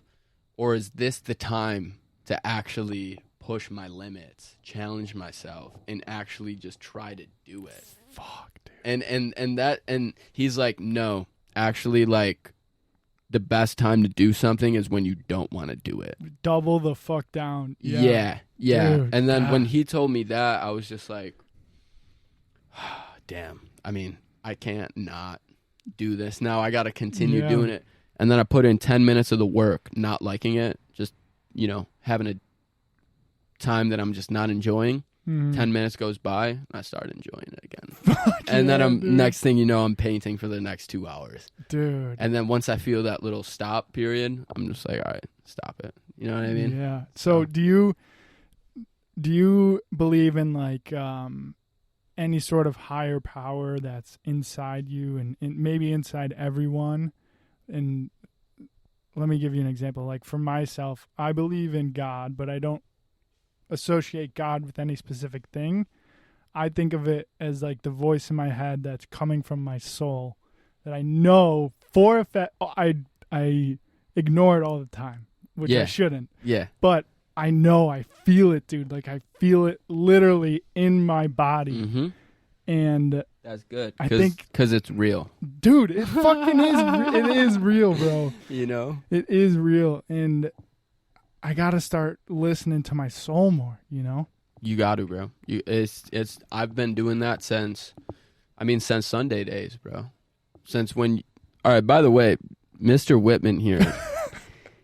Speaker 2: Or is this the time to actually push my limits, challenge myself, and actually just try to do it?
Speaker 1: Fuck, dude.
Speaker 2: And he's like, no, actually, like, the best time to do something is when you don't want to do it.
Speaker 1: Double the fuck down.
Speaker 2: Yeah.
Speaker 1: Dude,
Speaker 2: and then when he told me that, I was just like, damn. I mean, I can't not do this now. I got to continue doing it. And then I put in 10 minutes of the work, not liking it, just, you know, having a time that I'm just not enjoying. 10 minutes goes by, and I start enjoying it again. And then next thing you know, I'm painting for the next 2 hours.
Speaker 1: Dude.
Speaker 2: And then once I feel that little stop period, I'm just like, all right, stop it. You know what I mean?
Speaker 1: Yeah. So do you believe in, like, any sort of higher power that's inside you and maybe inside everyone? And let me give you an example. Like, for myself, I believe in God, but I don't associate God with any specific thing. I think of it as like the voice in my head that's coming from my soul that I know for a fact. I ignore it all the time, which I shouldn't.
Speaker 2: Yeah.
Speaker 1: But I know, I feel it, dude. Like, I feel it literally in my body.
Speaker 2: Mm-hmm.
Speaker 1: And
Speaker 2: that's good.
Speaker 1: I think
Speaker 2: because it's real,
Speaker 1: dude. It fucking is. It is real, bro.
Speaker 2: You know,
Speaker 1: it is real, and I gotta start listening to my soul more. You know,
Speaker 2: you got to, bro. It's. I've been doing that since Sunday days, bro. Since when? All right. By the way, Mr. Whitman here,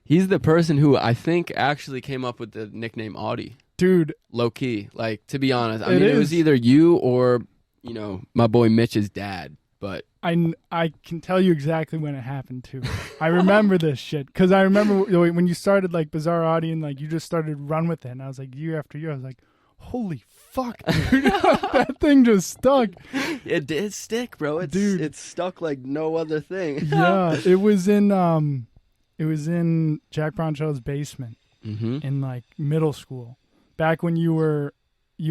Speaker 2: He's the person who I think actually came up with the nickname Audi.
Speaker 1: Dude,
Speaker 2: Low key. Like, to be honest, I
Speaker 1: It
Speaker 2: mean, it
Speaker 1: is.
Speaker 2: was either you or, you know, my boy Mitch's dad. But
Speaker 1: I can tell you exactly when it happened too. I remember this shit because I remember when you started like BIZAR AUDI and like you just started run with it, and I was like year after year, I was like, holy fuck, dude, that thing just stuck.
Speaker 2: it did stick, bro.
Speaker 1: Dude.
Speaker 2: It's stuck like no other thing.
Speaker 1: Yeah, it was in Jack Brown Show's basement
Speaker 2: Mm-hmm.
Speaker 1: in like middle school, back when you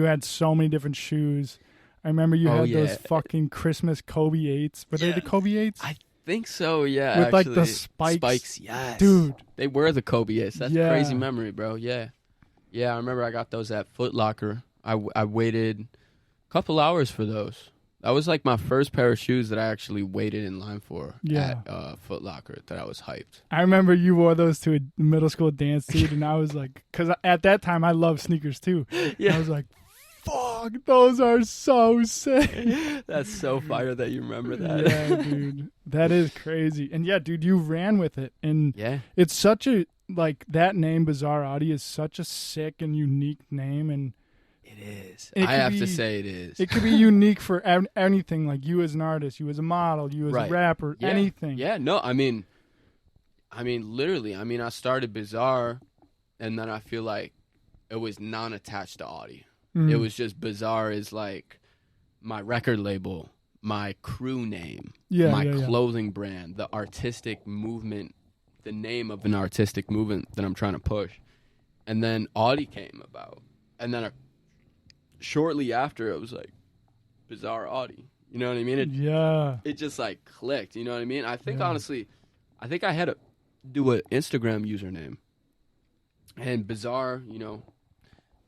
Speaker 1: had so many different shoes. I remember you had those fucking Christmas Kobe 8s. Were they the Kobe 8s?
Speaker 2: I think so, yeah.
Speaker 1: With like the
Speaker 2: actually.
Speaker 1: spikes.
Speaker 2: Spikes, yes.
Speaker 1: Dude.
Speaker 2: They were the Kobe 8s. That's
Speaker 1: Yeah.
Speaker 2: crazy memory, bro. Yeah. Yeah, I remember I got those at Foot Locker. I waited a couple hours for those. That was like my first pair of shoes that I actually waited in line for at Foot Locker, that I was hyped.
Speaker 1: I remember you wore those to a middle school dance, dude, and I was like, because at that time I loved sneakers too.
Speaker 2: Yeah.
Speaker 1: I was like, fuck, those are so sick.
Speaker 2: That's so fire that you remember that.
Speaker 1: Yeah, dude. That is crazy. And yeah, dude, you ran with it. And
Speaker 2: Yeah.
Speaker 1: it's such a, like, that name, BIZAR AUDI, is such a sick and unique name. And
Speaker 2: It is.
Speaker 1: It
Speaker 2: I
Speaker 1: could
Speaker 2: have to
Speaker 1: be-
Speaker 2: say it is.
Speaker 1: it could be unique for anything, like you as an artist, you as a model, you as
Speaker 2: Right.
Speaker 1: a rapper,
Speaker 2: Yeah.
Speaker 1: anything.
Speaker 2: Yeah, no, I mean, literally. I mean, I started BIZAR, and then I feel like it was non-attached to Audi.
Speaker 1: Mhm.
Speaker 2: It was just BIZAR is like my record label, my crew name, my clothing brand, the artistic movement, the name of an artistic movement that I'm trying to push. And then Audi came about. And then shortly after, it was like BIZAR Audi. You know what I mean? It just like clicked. You know what I mean? I think honestly, I think I had to do an Instagram username. And BIZAR, you know,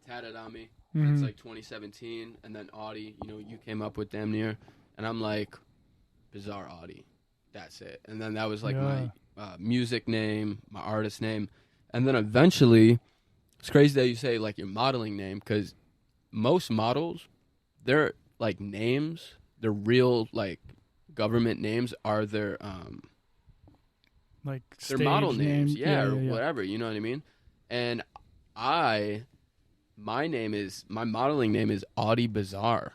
Speaker 2: tatted on me. It's like 2017, and then Audi, you know, you came up with damn near, and I'm like, BIZAR Audi, that's it. And then that was like my music name, my artist name, and then eventually, it's crazy that you say like your modeling name, because most models, their like names, their real like government names are their
Speaker 1: like
Speaker 2: their model names,
Speaker 1: name.
Speaker 2: yeah, or whatever, you know what I mean? And my modeling name is Audi BIZAR.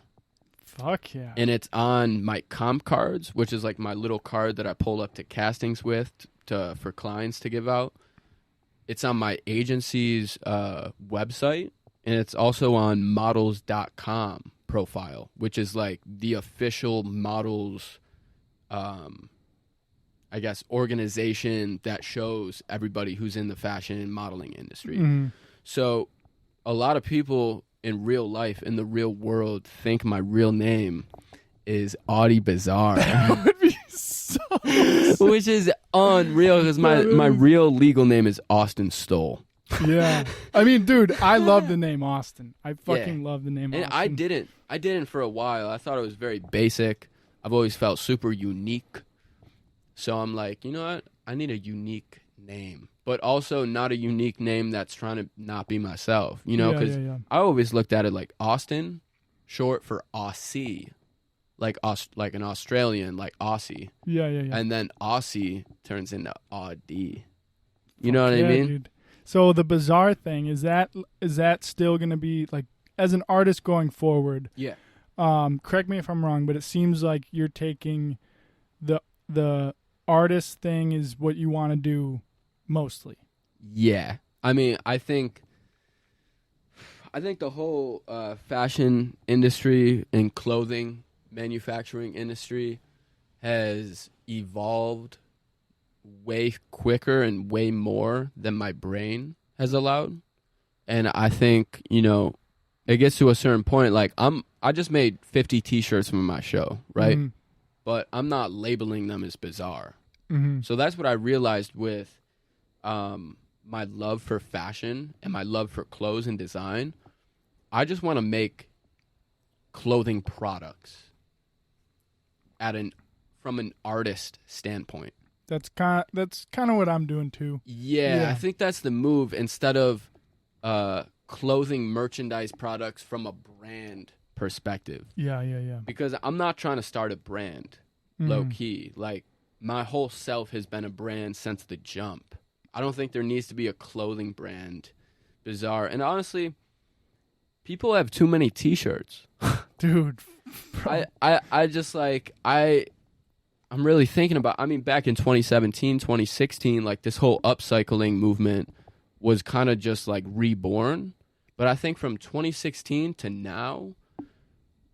Speaker 1: Fuck yeah.
Speaker 2: And it's on my comp cards, which is like my little card that I pull up to castings with for clients to give out. It's on my agency's website, and it's also on models.com profile, which is like the official models, I guess, organization that shows everybody who's in the fashion and modeling industry. So a lot of people in real life, in the real world, think my real name is Audi BIZAR.
Speaker 1: That would be so
Speaker 2: Which is unreal, because my real legal name is Austin Stoll.
Speaker 1: Yeah. I mean, dude, I love the name Austin. I fucking love the name
Speaker 2: And
Speaker 1: Austin.
Speaker 2: I didn't for a while. I thought it was very basic. I've always felt super unique. So I'm like, you know what? I need a unique name, but also not a unique name that's trying to not be myself, you know, because I always looked at it like Austin, short for Aussie, like an Australian, like Aussie.
Speaker 1: Yeah.
Speaker 2: And then Aussie turns into Audi. You know what I mean?
Speaker 1: Dude. So the BIZAR thing, is that still going to be like, as an artist going forward?
Speaker 2: Yeah.
Speaker 1: Correct me if I'm wrong, but it seems like you're taking the artist thing is what you want to do mostly.
Speaker 2: Yeah. I mean, I think the whole fashion industry and clothing manufacturing industry has evolved way quicker and way more than my brain has allowed. And I think, you know, it gets to a certain point, like I just made 50 t-shirts from my show, right? But I'm not labeling them as BIZAR. So that's what I realized with my love for fashion and my love for clothes and design. I just want to make clothing products from an artist standpoint.
Speaker 1: That's kind of what I'm doing too.
Speaker 2: Yeah, I think that's the move, instead of clothing merchandise products from a brand perspective.
Speaker 1: Yeah.
Speaker 2: Because I'm not trying to start a brand, low key. Like, my whole self has been a brand since the jump. I don't think there needs to be a clothing brand. Bizarre. And honestly, people have too many T-shirts.
Speaker 1: Dude. Bro.
Speaker 2: I just like, I'm really thinking about, I mean, back in 2017, 2016, like this whole upcycling movement was kind of just like reborn. But I think from 2016 to now,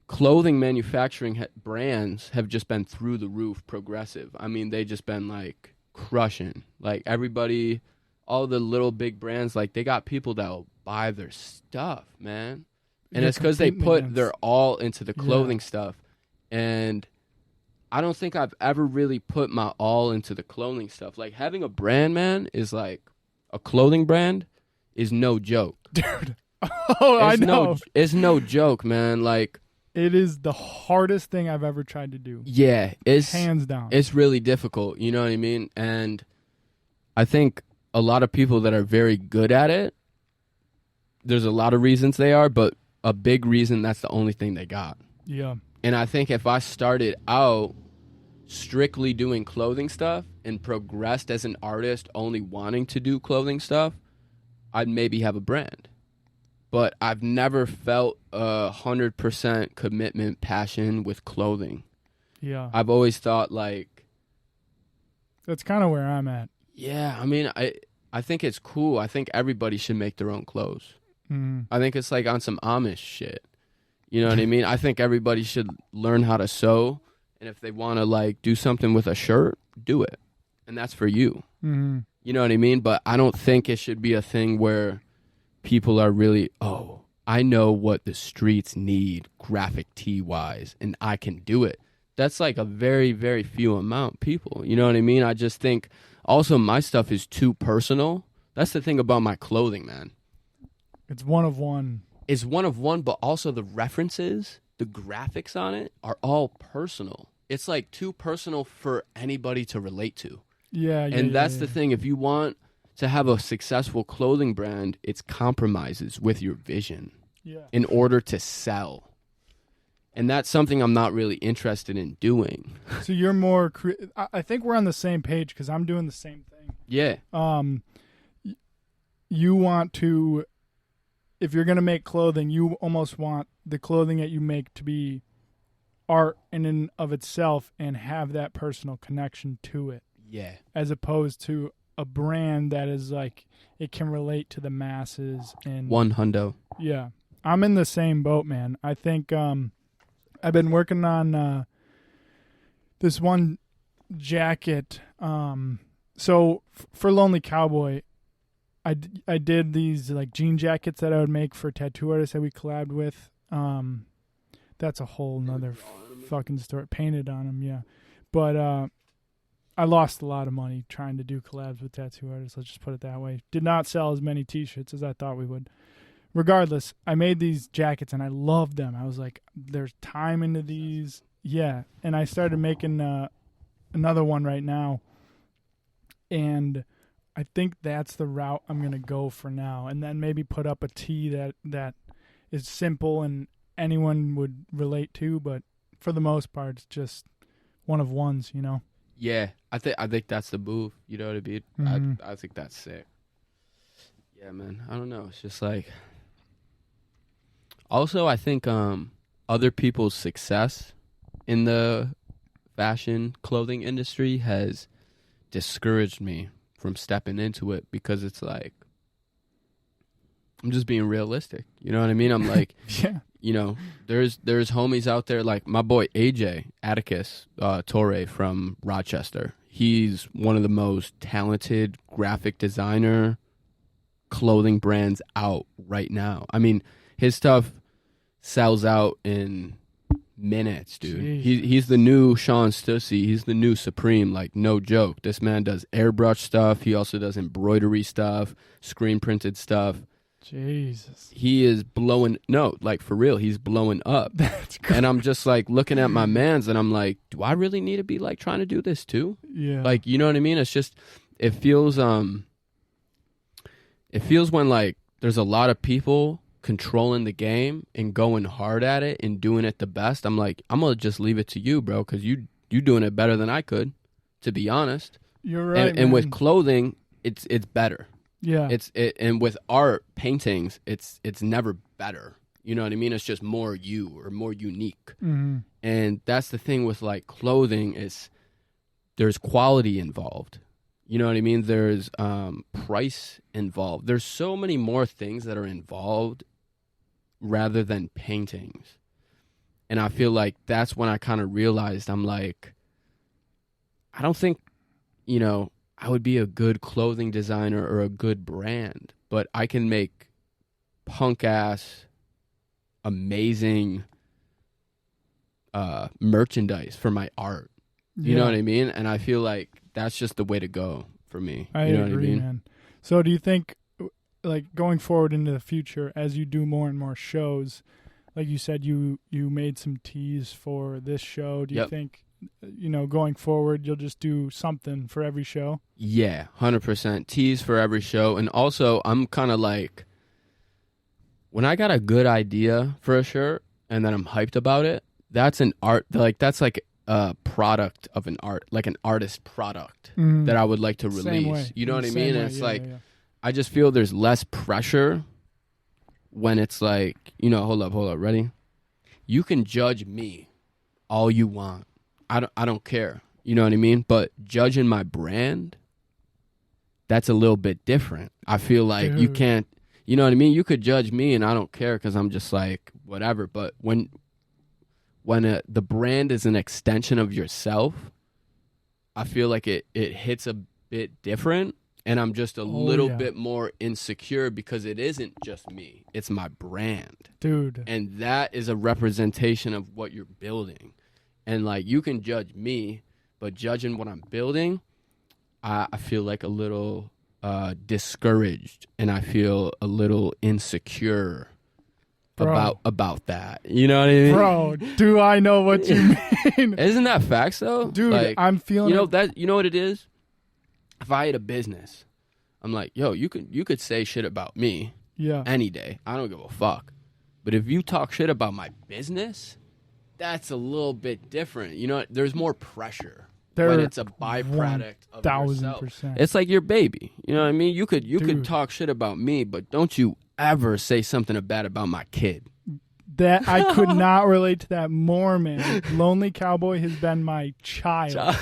Speaker 2: clothing manufacturing brands have just been through the roof progressive. I mean, they just been like crushing. Like everybody, all the little big brands, like they got people that will buy their stuff, man. And it's because they put their all into the clothing stuff. And I don't think I've ever really put my all into the clothing stuff. Like having a brand, man, is like a clothing brand is no joke.
Speaker 1: Dude. Oh, I know.
Speaker 2: It's no joke, man. Like,
Speaker 1: it is the hardest thing I've ever tried to do.
Speaker 2: Yeah, it's
Speaker 1: hands down.
Speaker 2: It's really difficult, you know what I mean? And I think a lot of people that are very good at it, there's a lot of reasons they are, but a big reason that's the only thing they got.
Speaker 1: Yeah.
Speaker 2: And I think if I started out strictly doing clothing stuff and progressed as an artist only wanting to do clothing stuff, I'd maybe have a brand. But I've never felt 100% commitment, passion with clothing.
Speaker 1: Yeah.
Speaker 2: I've always thought like...
Speaker 1: That's kind of where I'm at.
Speaker 2: Yeah, I mean, I think it's cool. I think everybody should make their own clothes.
Speaker 1: Mm.
Speaker 2: I think it's like on some Amish shit. You know what I mean? I think everybody should learn how to sew. And if they want to like do something with a shirt, do it. And that's for you.
Speaker 1: Mm.
Speaker 2: You know what I mean? But I don't think it should be a thing where people are really, oh, I know what the streets need graphic tee wise and I can do it. That's like a very, very few amount people. You know what I mean? I just think also my stuff is too personal. That's the thing about my clothing, man.
Speaker 1: It's one of one.
Speaker 2: It's one of one, but also the references, the graphics on it are all personal. It's like too personal for anybody to relate to.
Speaker 1: Yeah.
Speaker 2: And that's the thing. If you want to have a successful clothing brand, it's compromises with your vision in order to sell. And that's something I'm not really interested in doing.
Speaker 1: So you're more, I think we're on the same page because I'm doing the same thing.
Speaker 2: Yeah.
Speaker 1: You want to, if you're going to make clothing, you almost want the clothing that you make to be art in and of itself and have that personal connection to it.
Speaker 2: Yeah.
Speaker 1: As opposed to a brand that is like, it can relate to the masses. And
Speaker 2: one hundo. Yeah.
Speaker 1: I'm in the same boat, man. I think I've been working on this one jacket. So for Lonely Cowboy, I did these like jean jackets that I would make for tattoo artists that we collabed with. That's a whole nother fucking story. Painted on them, yeah. But I lost a lot of money trying to do collabs with tattoo artists. Let's just put it that way. Did not sell as many T-shirts as I thought we would. Regardless, I made these jackets and I loved them. I was like, there's time into these. Yeah. And I started making another one right now. And I think that's the route I'm going to go for now. And then maybe put up a tee that is simple and anyone would relate to. But for the most part, it's just one of ones, you know?
Speaker 2: Yeah. I think that's the move. You know what I mean?
Speaker 1: Mm-hmm.
Speaker 2: I think that's sick. Yeah, man. I don't know. It's just like... Also, I think other people's success in the fashion clothing industry has discouraged me from stepping into it because it's like, I'm just being realistic. You know what I mean? I'm like,
Speaker 1: yeah.
Speaker 2: You know, there's homies out there like my boy AJ Atticus Torre from Rochester. He's one of the most talented graphic designer clothing brands out right now. I mean, his stuff sells out in minutes, dude. He's the new Sean Stussy. He's the new Supreme, like, no joke. This man does airbrush stuff. He also does embroidery stuff, screen printed stuff.
Speaker 1: Jesus.
Speaker 2: He is blowing, no, like, for real, he's blowing up.
Speaker 1: That's crazy.
Speaker 2: And I'm just, like, looking at my mans, and I'm like, do I really need to be, like, trying to do this, too?
Speaker 1: Yeah.
Speaker 2: Like, you know what I mean? It's just, it feels when, like, there's a lot of people controlling the game and going hard at it and doing it the best. I'm like, I'm gonna just leave it to you, bro, because you doing it better than I could, to be honest.
Speaker 1: You're right.
Speaker 2: And with clothing, it's better.
Speaker 1: Yeah.
Speaker 2: And with art paintings, it's never better. You know what I mean? It's just more you or more unique.
Speaker 1: Mm-hmm.
Speaker 2: And that's the thing with like clothing is there's quality involved. You know what I mean? There's price involved. There's so many more things that are involved rather than paintings. And I feel like that's when I kind of realized I'm like, I don't think, you know, I would be a good clothing designer or a good brand, but I can make punk ass, amazing merchandise for my art. You know what I mean? And I feel like that's just the way to go for me.
Speaker 1: I
Speaker 2: you know
Speaker 1: agree,
Speaker 2: what I mean?
Speaker 1: man. So do you think, like, going forward into the future, as you do more and more shows, like you said, you made some teas for this show. Do you think, you know, going forward, you'll just do something for every show?
Speaker 2: Yeah, 100%. Teas for every show. And also, I'm kind of like, when I got a good idea for a shirt and then I'm hyped about it, that's an art, like, that's like a product of an art, like an artist product that I would like to release. You know what I mean? And it's like, I just feel there's less pressure when it's like, you know, hold up, ready? You can judge me all you want. I don't care. You know what I mean? But judging my brand, that's a little bit different. I feel like you can't, you know what I mean? You could judge me and I don't care because I'm just like, whatever. But when the brand is an extension of yourself, I feel like it hits a bit different, and I'm just a little bit more insecure because it isn't just me. It's my brand.
Speaker 1: Dude.
Speaker 2: And that is a representation of what you're building. And, like, you can judge me, but judging what I'm building, I feel like a little discouraged, and I feel a little insecure about that. You know what I mean?
Speaker 1: Bro, do I know what you mean?
Speaker 2: Isn't that facts though?
Speaker 1: Dude,
Speaker 2: like,
Speaker 1: I'm feeling
Speaker 2: you know what it is? If I had a business, I'm like, yo, you could say shit about me any day. I don't give a fuck. But if you talk shit about my business, that's a little bit different. You know, there's more pressure when it's a byproduct of yourself.
Speaker 1: 1,000%.
Speaker 2: It's like your baby. You know what I mean? You could talk shit about me, but don't you ever say something bad about my kid.
Speaker 1: That I could not relate to that more, man. Lonely Cowboy has been my child,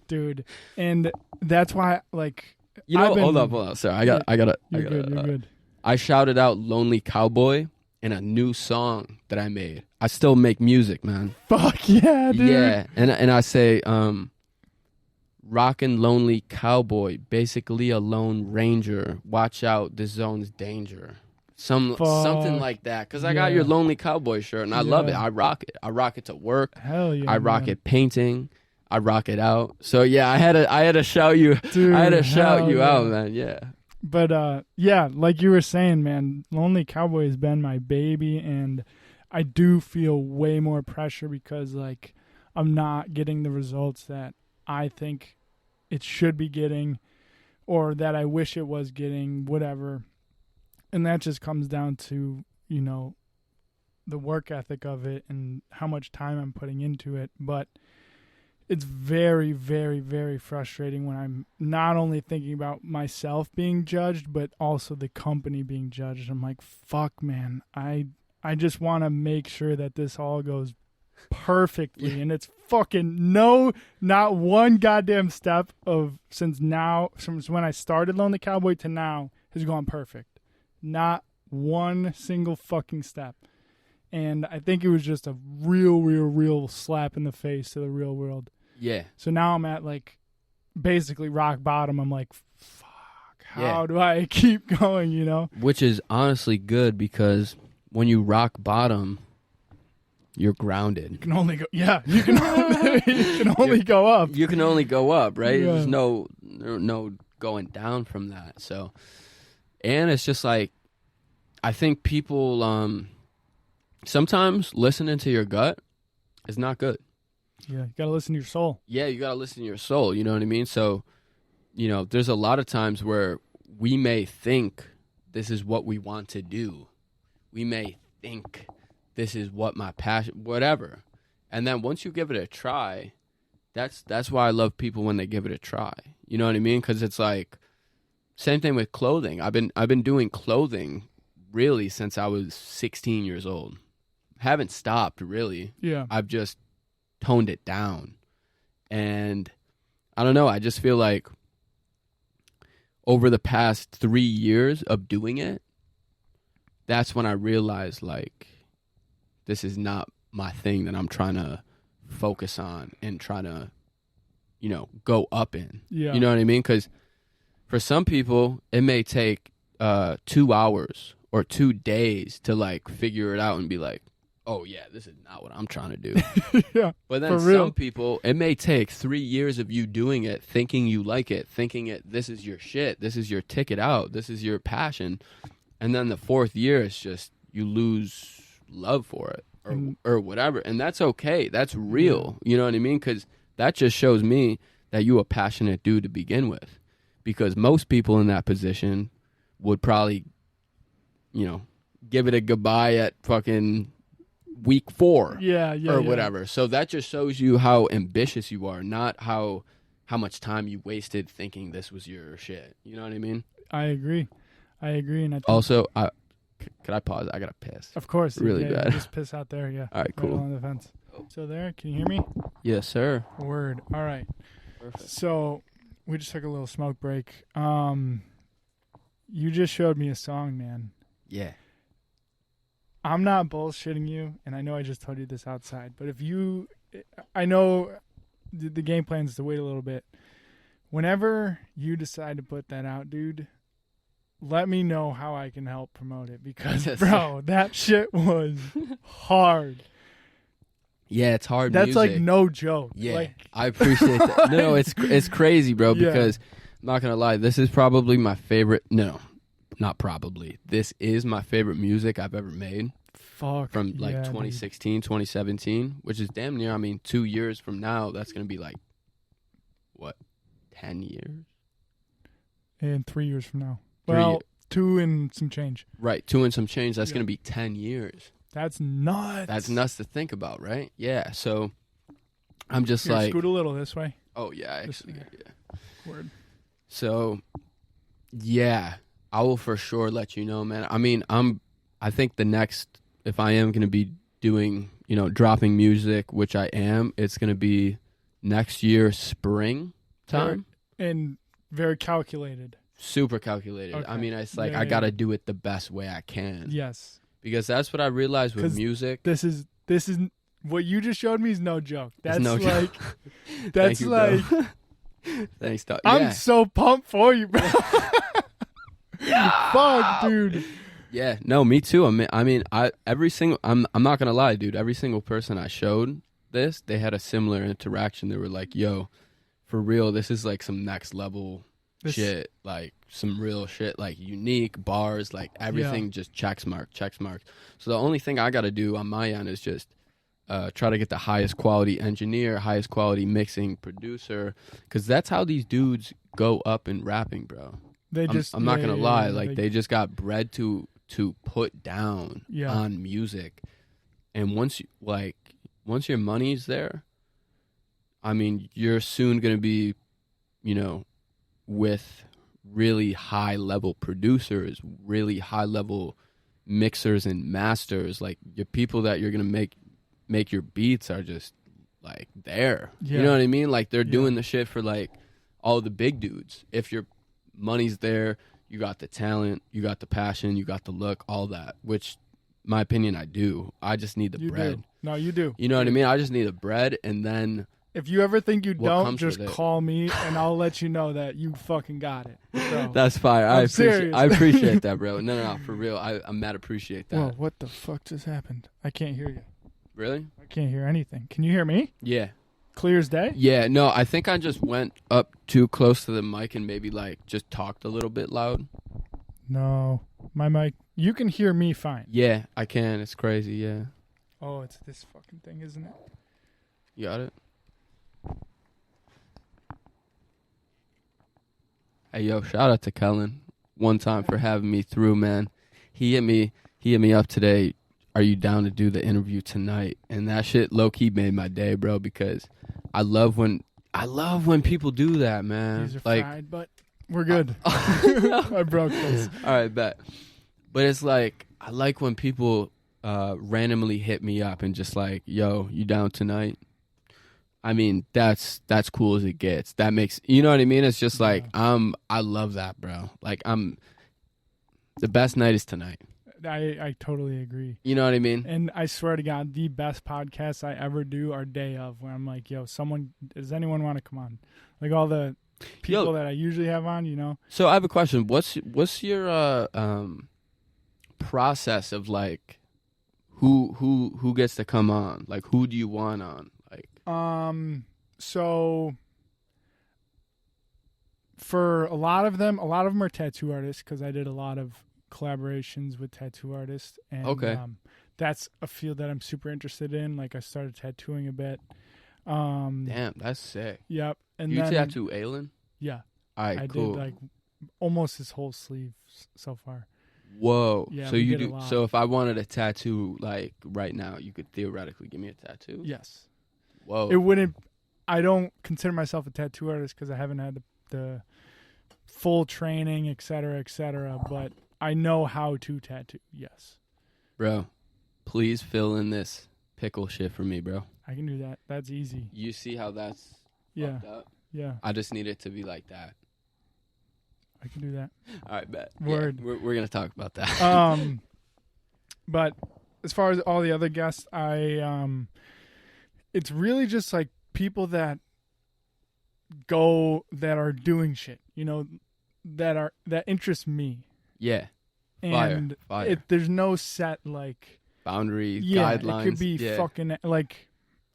Speaker 1: dude, and that's why, like,
Speaker 2: you know. Hold up. Sorry, I gotta.
Speaker 1: You're good.
Speaker 2: I shouted out "Lonely Cowboy" in a new song that I made. I still make music, man.
Speaker 1: Fuck yeah, dude.
Speaker 2: Yeah, and I say, "Rockin' lonely cowboy, basically a lone ranger. Watch out, the zone's danger." Something like that, because I got your Lonely Cowboy shirt and I love it. I rock it to work.
Speaker 1: Hell yeah,
Speaker 2: I rock it painting. I rock it out. So yeah, I had to shout you.
Speaker 1: Dude,
Speaker 2: I had to shout you out, man. Yeah.
Speaker 1: But yeah, like you were saying, man, Lonely Cowboy has been my baby, and I do feel way more pressure because, like, I'm not getting the results that I think it should be getting, or that I wish it was getting, whatever. And that just comes down to, you know, the work ethic of it and how much time I'm putting into it. But it's very, very, very frustrating when I'm not only thinking about myself being judged, but also the company being judged. I'm like, fuck, man, I just want to make sure that this all goes perfectly. And it's fucking not one goddamn step of since when I started Lonely Cowboy to now has gone perfect. Not one single fucking step. And I think it was just a real slap in the face to the real world.
Speaker 2: Yeah.
Speaker 1: So now I'm at, like, basically rock bottom. I'm like, fuck, how do I keep going, you know?
Speaker 2: Which is honestly good, because when you rock bottom, you're grounded.
Speaker 1: You can only go, you can only go up.
Speaker 2: You can only go up, right?
Speaker 1: Yeah.
Speaker 2: There's no going down from that. So, and it's just like, I think people sometimes listening to your gut is not good.
Speaker 1: Yeah, you gotta listen to your soul.
Speaker 2: Yeah, you gotta listen to your soul. You know what I mean? So, you know, there's a lot of times where we may think this is what we want to do. We may think this is what my passion, whatever. And then once you give it a try, that's why I love people when they give it a try. You know what I mean? Because it's like, Same thing with clothing. I've been doing clothing really since I was 16 years old. Haven't stopped really.
Speaker 1: Yeah.
Speaker 2: I've just toned it down. And I don't know, I just feel like over the past 3 years of doing it, that's when I realized like this is not my thing that I'm trying to focus on and trying to, you know, go up in.
Speaker 1: Yeah.
Speaker 2: You know what I mean? Because for some people, it may take 2 hours or 2 days to like figure it out and be like, oh yeah, this is not what I'm trying to do.
Speaker 1: Yeah.
Speaker 2: But then
Speaker 1: for real.
Speaker 2: some people, it may take 3 years of you doing it, thinking you like it, thinking this is your shit, this is your ticket out, this is your passion. And then the 4th year, it's just you lose love for it or whatever. And that's okay. That's real. You know what I mean? Because that just shows me that you a passionate dude to begin with. Because most people in that position would probably, you know, give it a goodbye at fucking week 4 or whatever. So that just shows you how ambitious you are, not how much time you wasted thinking this was your shit. You know what I mean?
Speaker 1: I agree. And I think
Speaker 2: Also, could I pause? I gotta piss.
Speaker 1: of course,
Speaker 2: really bad.
Speaker 1: Just piss out there, yeah.
Speaker 2: All right, cool.
Speaker 1: On the fence. So there, can you hear me?
Speaker 2: Yes, sir.
Speaker 1: Word. All right.
Speaker 2: Perfect.
Speaker 1: So we just took a little smoke break. You just showed me a song, man.
Speaker 2: Yeah.
Speaker 1: I'm not bullshitting you, and I know I just told you this outside, but I know the game plan is to wait a little bit. Whenever you decide to put that out, dude, let me know how I can help promote it because, bro, that shit was hard.
Speaker 2: Yeah, it's hard
Speaker 1: That's
Speaker 2: music.
Speaker 1: like no joke.
Speaker 2: Yeah,
Speaker 1: like,
Speaker 2: I appreciate that. No, it's crazy, bro,
Speaker 1: Yeah.
Speaker 2: because I'm not going to lie. This is probably my favorite. No, not probably. This is my favorite music I've ever made.
Speaker 1: Fuck.
Speaker 2: From like
Speaker 1: yeah,
Speaker 2: 2016, 2017, which is damn near, 2 years from now, that's going to be like, what, 10 years?
Speaker 1: And 3 years from now.
Speaker 2: 3
Speaker 1: Well,
Speaker 2: years.
Speaker 1: 2 and some change.
Speaker 2: Right, 2 and some change. That's
Speaker 1: Yeah.
Speaker 2: going to be 10 years.
Speaker 1: That's nuts.
Speaker 2: That's nuts to think about, right? Yeah, so I'm just
Speaker 1: Here,
Speaker 2: like,
Speaker 1: scoot a little this way.
Speaker 2: oh, yeah,
Speaker 1: This-
Speaker 2: actually, yeah.
Speaker 1: Word.
Speaker 2: So, yeah, I will for sure let you know, man. I think the next, if I am going to be doing, you know, dropping music, which I am, it's going to be next year, spring time.
Speaker 1: And very calculated.
Speaker 2: Super calculated.
Speaker 1: Okay.
Speaker 2: I mean, it's like
Speaker 1: Yeah,
Speaker 2: I got to
Speaker 1: yeah.
Speaker 2: do it the best way I can.
Speaker 1: Yes.
Speaker 2: Because that's what I realized with
Speaker 1: 'Cause
Speaker 2: music.
Speaker 1: This is what you just showed me is no joke. That's
Speaker 2: no
Speaker 1: like
Speaker 2: joke.
Speaker 1: that's
Speaker 2: Thank you,
Speaker 1: like
Speaker 2: bro. Thanks, dog.
Speaker 1: I'm
Speaker 2: Yeah.
Speaker 1: so pumped for you, bro. Fuck, dude.
Speaker 2: Yeah, no, me too. I'm not gonna lie, dude. Every single person I showed this, they had a similar interaction. They were like, "Yo, for real, this is like some next level shit, like some real shit, like unique bars, like everything just checks mark. So the only thing I got to do on my end is just try to get the highest quality engineer, highest quality mixing producer, because that's how these dudes go up in rapping, bro. I'm not gonna lie, like they just got bred to put down on music, and once your money's there, I mean, you're soon gonna be, you know, with really high level producers, really high level mixers and masters. Like your people that you're gonna make your beats are just like there. You know what I mean? Like they're doing the shit for like all the big dudes. If your money's there, you got the talent, you got the passion, you got the look, all that, which my opinion I do. I just need the bread.
Speaker 1: Do. No, you do.
Speaker 2: You know what I mean? I just need the bread, and then
Speaker 1: if you ever think you don't,
Speaker 2: comes
Speaker 1: just
Speaker 2: with it?
Speaker 1: call me and I'll let you know that you fucking got it. So.
Speaker 2: that's fire.
Speaker 1: I'm serious.
Speaker 2: I appreciate that, bro. No, for real. I'm mad appreciate that.
Speaker 1: Whoa, what the fuck just happened? I can't hear you.
Speaker 2: Really?
Speaker 1: I can't hear anything. Can you hear me?
Speaker 2: Yeah.
Speaker 1: Clear as day?
Speaker 2: Yeah, no, I think I just went up too close to the mic and maybe like just talked a little bit loud.
Speaker 1: No. My mic. You can hear me fine.
Speaker 2: Yeah, I can. It's crazy, yeah.
Speaker 1: Oh, it's this fucking thing, isn't it?
Speaker 2: You got it? Hey, yo, shout out to Kellen one time for having me through, man. He hit me up today. Are you down to do the interview tonight? And that shit low-key made my day, bro, because I love when people do that, man.
Speaker 1: These are
Speaker 2: Like,
Speaker 1: fried, but We're good. I broke this.
Speaker 2: All right, bet. But it's like, I like when people randomly hit me up and just like, yo, you down tonight? I mean, that's cool as it gets. That makes, you know what I mean? It's just like, I love that, bro. Like, the best night is tonight.
Speaker 1: I totally agree.
Speaker 2: You know what I mean?
Speaker 1: And I swear to God, the best podcasts I ever do are day of, where I'm like, yo, does anyone want to come on? Like all the people that I usually have on, you know?
Speaker 2: So I have a question. What's your process of like, who gets to come on? Like, who do you want on? Like,
Speaker 1: so for a lot of them are tattoo artists, because I did a lot of collaborations with tattoo artists, and that's a field that I'm super interested in. Like, I started tattooing a bit.
Speaker 2: Damn, that's sick.
Speaker 1: Yep. And
Speaker 2: you
Speaker 1: then,
Speaker 2: tattoo Aylin?
Speaker 1: Yeah.
Speaker 2: All right,
Speaker 1: I
Speaker 2: cool.
Speaker 1: did like almost his whole sleeve so far.
Speaker 2: Whoa.
Speaker 1: Yeah,
Speaker 2: so you do. So if I wanted a tattoo like right now, you could theoretically give me a tattoo?
Speaker 1: Yes.
Speaker 2: Whoa.
Speaker 1: It wouldn't. I don't consider myself a tattoo artist because I haven't had the full training, et cetera, but I know how to tattoo. Yes.
Speaker 2: Bro, please fill in this pickle shit for me, bro.
Speaker 1: I can do that. That's easy.
Speaker 2: You see how that's fucked up?
Speaker 1: Yeah.
Speaker 2: I just need it to be like that.
Speaker 1: I can do that.
Speaker 2: All right, bet.
Speaker 1: Word.
Speaker 2: Yeah, we're gonna talk about that.
Speaker 1: But as far as all the other guests, it's really just like people that are doing shit, you know, that interest me.
Speaker 2: Yeah.
Speaker 1: And
Speaker 2: Fire.
Speaker 1: There's no set like
Speaker 2: boundary
Speaker 1: It
Speaker 2: guidelines.
Speaker 1: could be fucking like,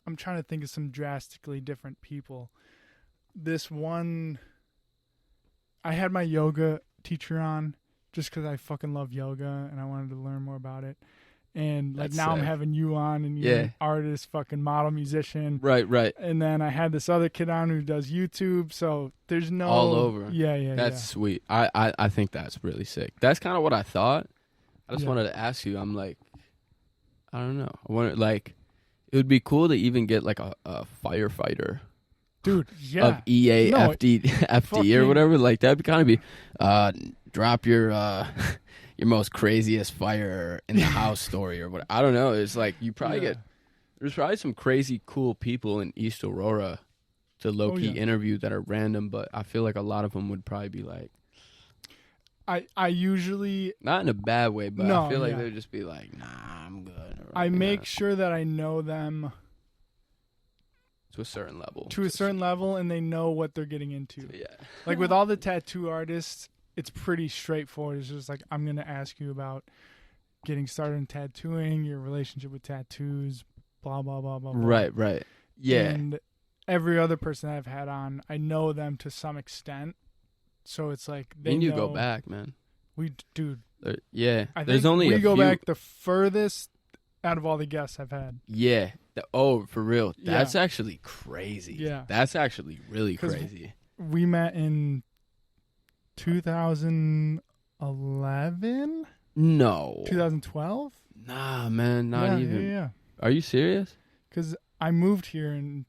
Speaker 1: I'm trying to think of some drastically different people. This one, I had my yoga teacher on just because I fucking love yoga and I wanted to learn more about it. And like, now I'm having you on, and you're an artist, fucking model, musician.
Speaker 2: Right.
Speaker 1: And then I had this other kid on who does YouTube. So there's no
Speaker 2: all over.
Speaker 1: Yeah.
Speaker 2: That's sweet. I think that's really sick. That's kind of what I thought. I just wanted to ask you. I'm like, I don't know. I wanted, like, it would be cool to even get like a firefighter.
Speaker 1: Dude, yeah.
Speaker 2: Of EA, FD or whatever. Like, that'd kind of be, drop your most craziest fire in the house story or what. I don't know. It's like, you probably there's probably some crazy cool people in East Aurora to low-key interview that are random, but I feel like a lot of them would probably be like,
Speaker 1: I usually,
Speaker 2: not in a bad way, but I feel like they would just be like, nah, I'm good.
Speaker 1: I make sure that I know them
Speaker 2: to a certain level.
Speaker 1: And they know what they're getting into.
Speaker 2: Yeah.
Speaker 1: Like with all the tattoo artists, it's pretty straightforward. It's just like, I'm going to ask you about getting started in tattooing, your relationship with tattoos, blah, blah, blah, blah, blah.
Speaker 2: Right. Yeah.
Speaker 1: And every other person I've had on, I know them to some extent. So it's like, they know.
Speaker 2: You go back, man.
Speaker 1: Dude.
Speaker 2: Yeah.
Speaker 1: I
Speaker 2: There's
Speaker 1: think
Speaker 2: only
Speaker 1: we
Speaker 2: a
Speaker 1: go
Speaker 2: few.
Speaker 1: back the furthest out of all the guests I've had.
Speaker 2: Yeah. For real. That's actually crazy.
Speaker 1: Yeah.
Speaker 2: That's actually really crazy.
Speaker 1: We met in 2011?
Speaker 2: No.
Speaker 1: 2012?
Speaker 2: Nah, man. Not even.
Speaker 1: Yeah.
Speaker 2: Are you serious?
Speaker 1: Because I moved here in,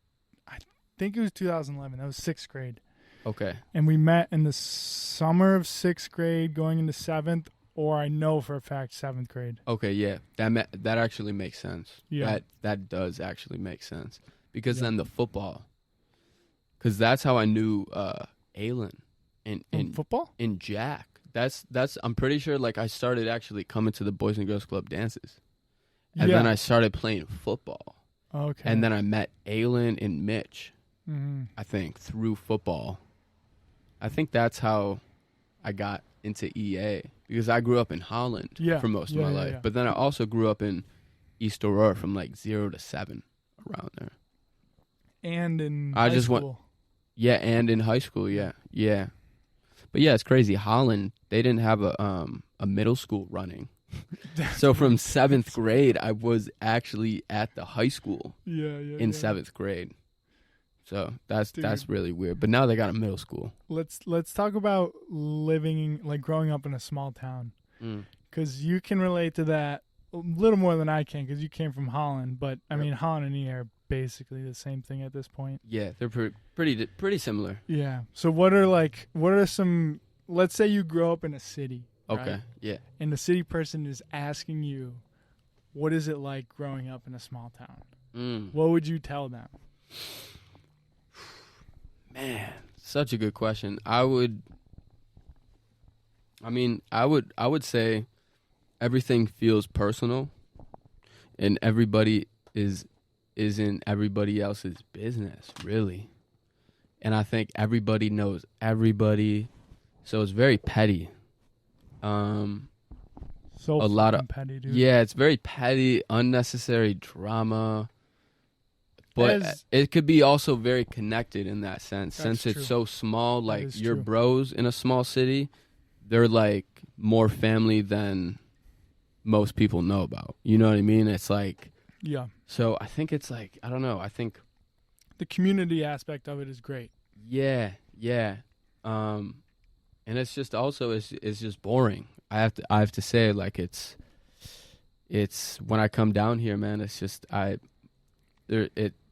Speaker 1: I think it was 2011. That was 6th grade.
Speaker 2: Okay.
Speaker 1: And we met in the summer of 6th grade going into 7th, or I know for a fact 7th grade.
Speaker 2: Okay, yeah. That actually makes sense.
Speaker 1: Yeah.
Speaker 2: That does actually make sense. Because then the football. Because that's how I knew Aylin. In
Speaker 1: football?
Speaker 2: In Jack. That's I'm pretty sure, like, I started actually coming to the Boys and Girls Club dances. And then I started playing football.
Speaker 1: Okay.
Speaker 2: And then I met Aylin and Mitch,
Speaker 1: I
Speaker 2: think, through football. I think that's how I got into EA. Because I grew up in Holland for most of my life. But then I also grew up in East Aurora from, like, 0 to 7, around there.
Speaker 1: And in high school.
Speaker 2: Yeah, and in high school, yeah. But yeah, it's crazy. Holland, they didn't have a middle school running. So from 7th grade, I was actually at the high school in 7th grade. So that's really weird. But now they got a middle school.
Speaker 1: Let's talk about growing up in a small town, because you can relate to that a little more than I can, because you came from Holland. But I mean, Holland and EA are basically the same thing at this point.
Speaker 2: Yeah, they're pretty similar.
Speaker 1: Yeah. So what are some, let's say you grow up in a city,
Speaker 2: Okay.
Speaker 1: right?
Speaker 2: Yeah.
Speaker 1: And the city person is asking you, what is it like growing up in a small town? What would you tell them?
Speaker 2: Man, such a good question. I would say everything feels personal, and everybody is in everybody else's business, really. And I think everybody knows everybody, so it's very petty.
Speaker 1: So
Speaker 2: a lot of
Speaker 1: petty, dude.
Speaker 2: Yeah, it's very petty, unnecessary drama. But it could be also very connected in that sense. Since it's so small, like your bros in a small city, they're like more family than most people know about. You know what I mean? It's like,
Speaker 1: yeah.
Speaker 2: So I think it's like, I don't know. I think
Speaker 1: the community aspect of it is great.
Speaker 2: Yeah. And it's just also it's just boring. I have to say, like, it's when I come down here, man, it's just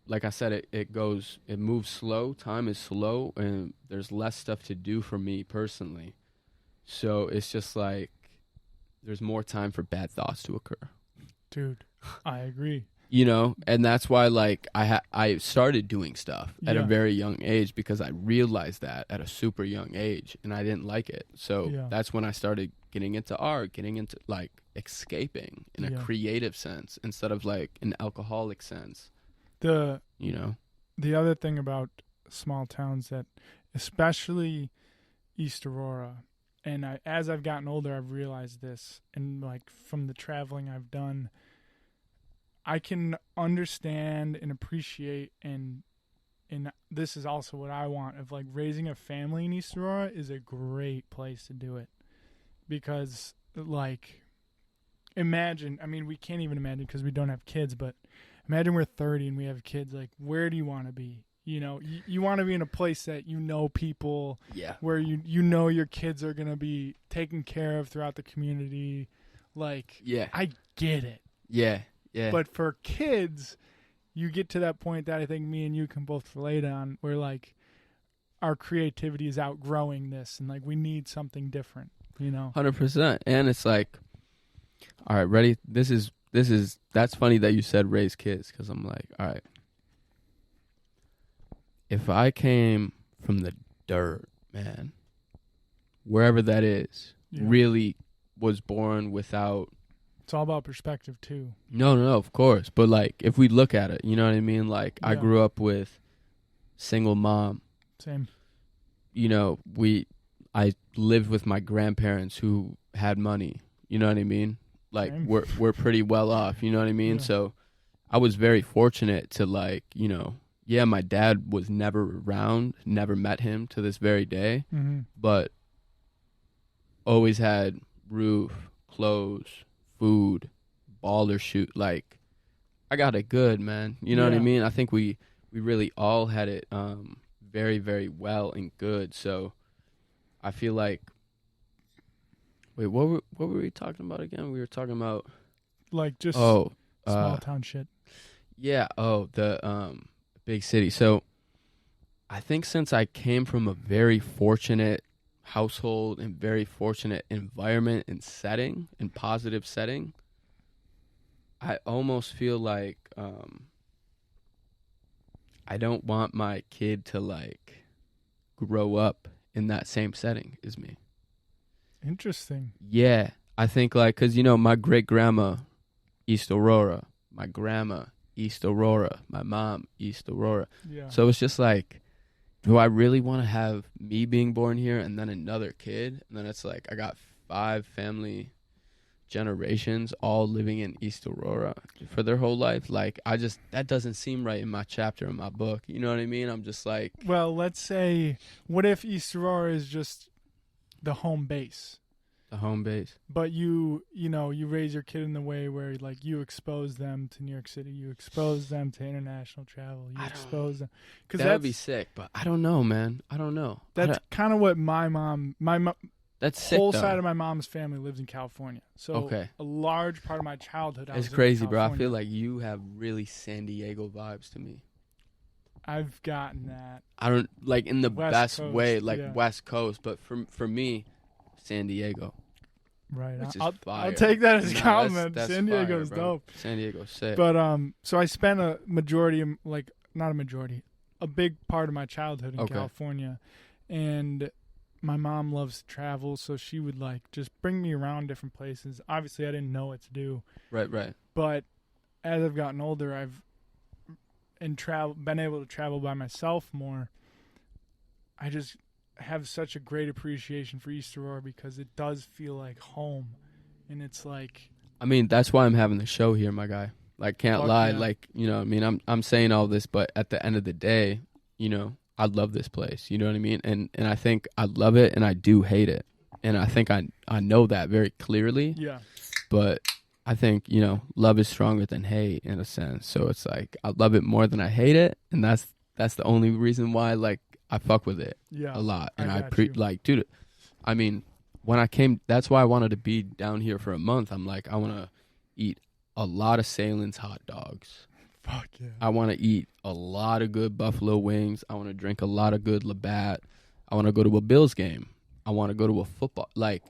Speaker 2: like I said, it moves slow. Time is slow, and there's less stuff to do for me personally. So it's just like there's more time for bad thoughts to occur.
Speaker 1: Dude, I agree.
Speaker 2: You know, and that's why, like, I started doing stuff at a very young age because I realized that at a super young age, and I didn't like it. So that's when I started getting into art, getting into, like, escaping in a creative sense instead of, like, an alcoholic sense.
Speaker 1: The
Speaker 2: other
Speaker 1: thing about small towns that, especially East Aurora, and as I've gotten older, I've realized this, and, like, from the traveling I've done, I can understand and appreciate, and this is also what I want, of, like, raising a family in East Aurora is a great place to do it. Because, like, imagine, I mean, we can't even imagine because we don't have kids, but imagine we're 30 and we have kids. Like, where do you want to be? You know, you want to be in a place that you know people, where you know your kids are going to be taken care of throughout the community. Like, I get it.
Speaker 2: Yeah.
Speaker 1: But for kids, you get to that point that I think me and you can both relate on, where, like, our creativity is outgrowing this, and, like, we need something different, you know?
Speaker 2: 100%. And it's like, all right, ready? That's funny that you said raise kids, because I'm like, all right. If I came from the dirt, man, wherever that is, really was born without...
Speaker 1: It's all about perspective, too.
Speaker 2: No, of course. But, like, if we look at it, you know what I mean? Like, I grew up with single mom.
Speaker 1: Same.
Speaker 2: You know, I lived with my grandparents who had money. You know what I mean? Like, we're pretty well off. You know what I mean? Yeah. So I was very fortunate to, like, you know, my dad was never around, never met him to this very day, but always had roof, clothes, food, baller shoot. Like, I got it good, man. You know what I mean? I think we really all had it very, very well and good. So I feel like, wait, what were we talking about again? We were talking about,
Speaker 1: like, just small town shit.
Speaker 2: Yeah. The big city. So I think since I came from a very fortunate household and very fortunate environment and setting and positive setting, I almost feel like I don't want my kid to, like, grow up in that same setting as me.
Speaker 1: Interesting.
Speaker 2: Yeah. I think, like, because, you know, my great-grandma, East Aurora, my grandma, East Aurora, my mom, East Aurora. Yeah. So it's just like, do I really want to have me being born here and then another kid? And then it's like, I got 5 family generations all living in East Aurora for their whole life. Like, that doesn't seem right in my chapter in my book. You know what I mean? I'm just like...
Speaker 1: Well, let's say, what if East Aurora is just the home base?
Speaker 2: The home base.
Speaker 1: But you raise your kid in the way where, like, you expose them to New York City, you expose them to international travel, you expose them.
Speaker 2: That would be sick, but I don't know, man. I don't know.
Speaker 1: That's kind of what my mom,
Speaker 2: That's sick,
Speaker 1: whole
Speaker 2: though.
Speaker 1: side of my mom's family lives in California. So
Speaker 2: Okay.
Speaker 1: a large part of my childhood, I was
Speaker 2: It's
Speaker 1: in
Speaker 2: crazy, bro. I
Speaker 1: California.
Speaker 2: feel like you have really San Diego vibes to me.
Speaker 1: I've gotten that.
Speaker 2: I don't like in the
Speaker 1: West
Speaker 2: best
Speaker 1: Coast,
Speaker 2: way, like
Speaker 1: yeah.
Speaker 2: West Coast, but for me, San Diego.
Speaker 1: Right.
Speaker 2: Which is
Speaker 1: I'll
Speaker 2: fire.
Speaker 1: take that as a
Speaker 2: Nah,
Speaker 1: compliment.
Speaker 2: that's
Speaker 1: San Diego's
Speaker 2: fire, bro.
Speaker 1: dope.
Speaker 2: San Diego's sick.
Speaker 1: But so I spent a majority of, like, not a majority, a big part of my childhood in California. And my mom loves to travel, so she would, like, just bring me around different places. Obviously, I didn't know what to do.
Speaker 2: Right.
Speaker 1: But as I've gotten older, I've been able to travel by myself more. I just have such a great appreciation for East Aurora because it does feel like home. And it's like,
Speaker 2: I mean, that's why I'm having the show here, my guy. Like, can't lie.
Speaker 1: Yeah.
Speaker 2: Like, you know what I mean? I'm saying all this, but at the end of the day, you know, I love this place. You know what I mean? And I think I love it and I do hate it. And I think I know that very clearly.
Speaker 1: yeah.
Speaker 2: But I think, you know, love is stronger than hate in a sense. So it's like I love it more than I hate it. And that's the only reason why, like, I fuck with it a lot. And like, dude, I mean, when I came, that's why I wanted to be down here for a month. I'm like, I want to eat a lot of Salem's hot dogs.
Speaker 1: Fuck yeah.
Speaker 2: I want to eat a lot of good buffalo wings. I want to drink a lot of good Labatt. I want to go to a Bills game. I want to go to a football. Like,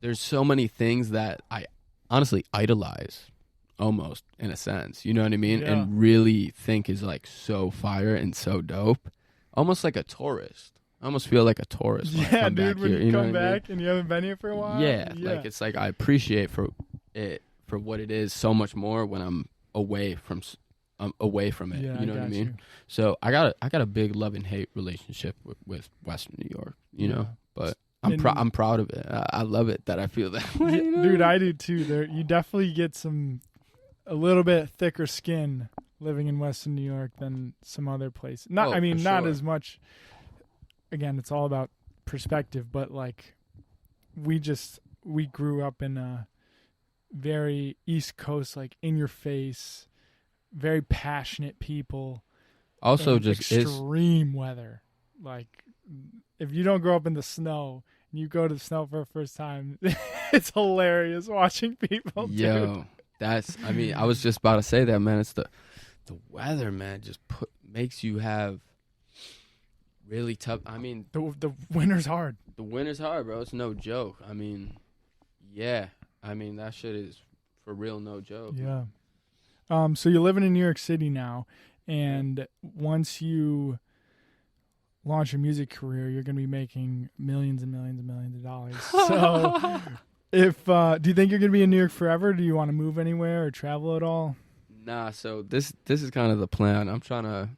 Speaker 2: there's so many things that I honestly idolize almost in a sense. You know what I mean?
Speaker 1: Yeah.
Speaker 2: And really think is like so fire and so dope. Almost like a tourist. I almost feel like a tourist when I come
Speaker 1: dude,
Speaker 2: back
Speaker 1: when
Speaker 2: here.
Speaker 1: you
Speaker 2: know
Speaker 1: come
Speaker 2: what I mean?
Speaker 1: back and you haven't been here for a while.
Speaker 2: Yeah, like it's like I appreciate for it for what it is so much more when I'm away from it.
Speaker 1: Yeah,
Speaker 2: You know what I mean?
Speaker 1: you.
Speaker 2: So I got a big love and hate relationship with Western New York. You know, but I'm proud of it. I love it that I feel that way.
Speaker 1: Yeah,
Speaker 2: you know?
Speaker 1: dude, I do too. You definitely get a little bit thicker skin living in Western New York than some other places. Not
Speaker 2: sure.
Speaker 1: as much. Again, it's all about perspective, but like we grew up in a very East Coast, like in your face, very passionate people.
Speaker 2: Also,
Speaker 1: and
Speaker 2: just
Speaker 1: extreme weather. Like if you don't grow up in the snow and you go to the snow for the first time, it's hilarious watching people.
Speaker 2: Yo,
Speaker 1: dude.
Speaker 2: I mean, I was just about to say that, man. It's the weather, man. Just makes you have really tough. I mean,
Speaker 1: the winter's hard.
Speaker 2: The winter's hard, bro. It's no joke. I mean, yeah. I mean, that shit is for real no joke.
Speaker 1: Yeah. So you're living in New York City now, and once you launch a music career, you're going to be making millions and millions and millions of dollars. So do you think you're going to be in New York forever? Do you want to move anywhere or travel at all?
Speaker 2: Nah, so this is kind of the plan. I'm trying to,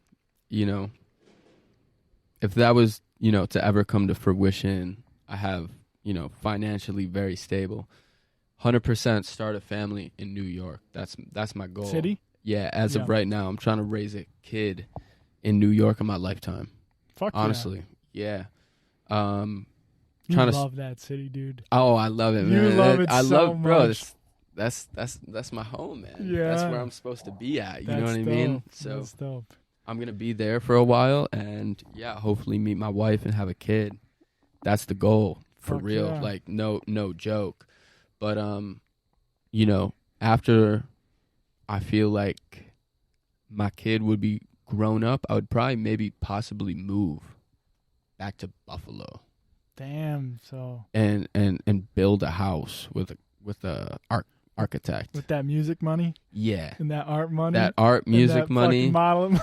Speaker 2: you know, if that was, you know, to ever come to fruition, I have, you know, financially very stable. 100% start a family in New York. That's my goal.
Speaker 1: City?
Speaker 2: Yeah, as of right now, I'm trying to raise a kid in New York in my lifetime.
Speaker 1: Fuck
Speaker 2: honestly, yeah.
Speaker 1: You love that city, dude.
Speaker 2: Oh, I love it, man.
Speaker 1: You love it so much.
Speaker 2: Bro, that's my home, man.
Speaker 1: Yeah.
Speaker 2: That's where I'm supposed to be at. You know what I mean? So
Speaker 1: that's dope.
Speaker 2: I'm going to be there for a while and, yeah, hopefully meet my wife and have a kid. That's the goal, for
Speaker 1: Fuck
Speaker 2: real.
Speaker 1: yeah.
Speaker 2: Like, no joke. But, you know, after I feel like my kid would be grown up, I would probably possibly move back to Buffalo.
Speaker 1: Damn, so.
Speaker 2: And build a house with a architect.
Speaker 1: With that music money?
Speaker 2: Yeah.
Speaker 1: And that art money?
Speaker 2: That art, music
Speaker 1: that
Speaker 2: money.
Speaker 1: Model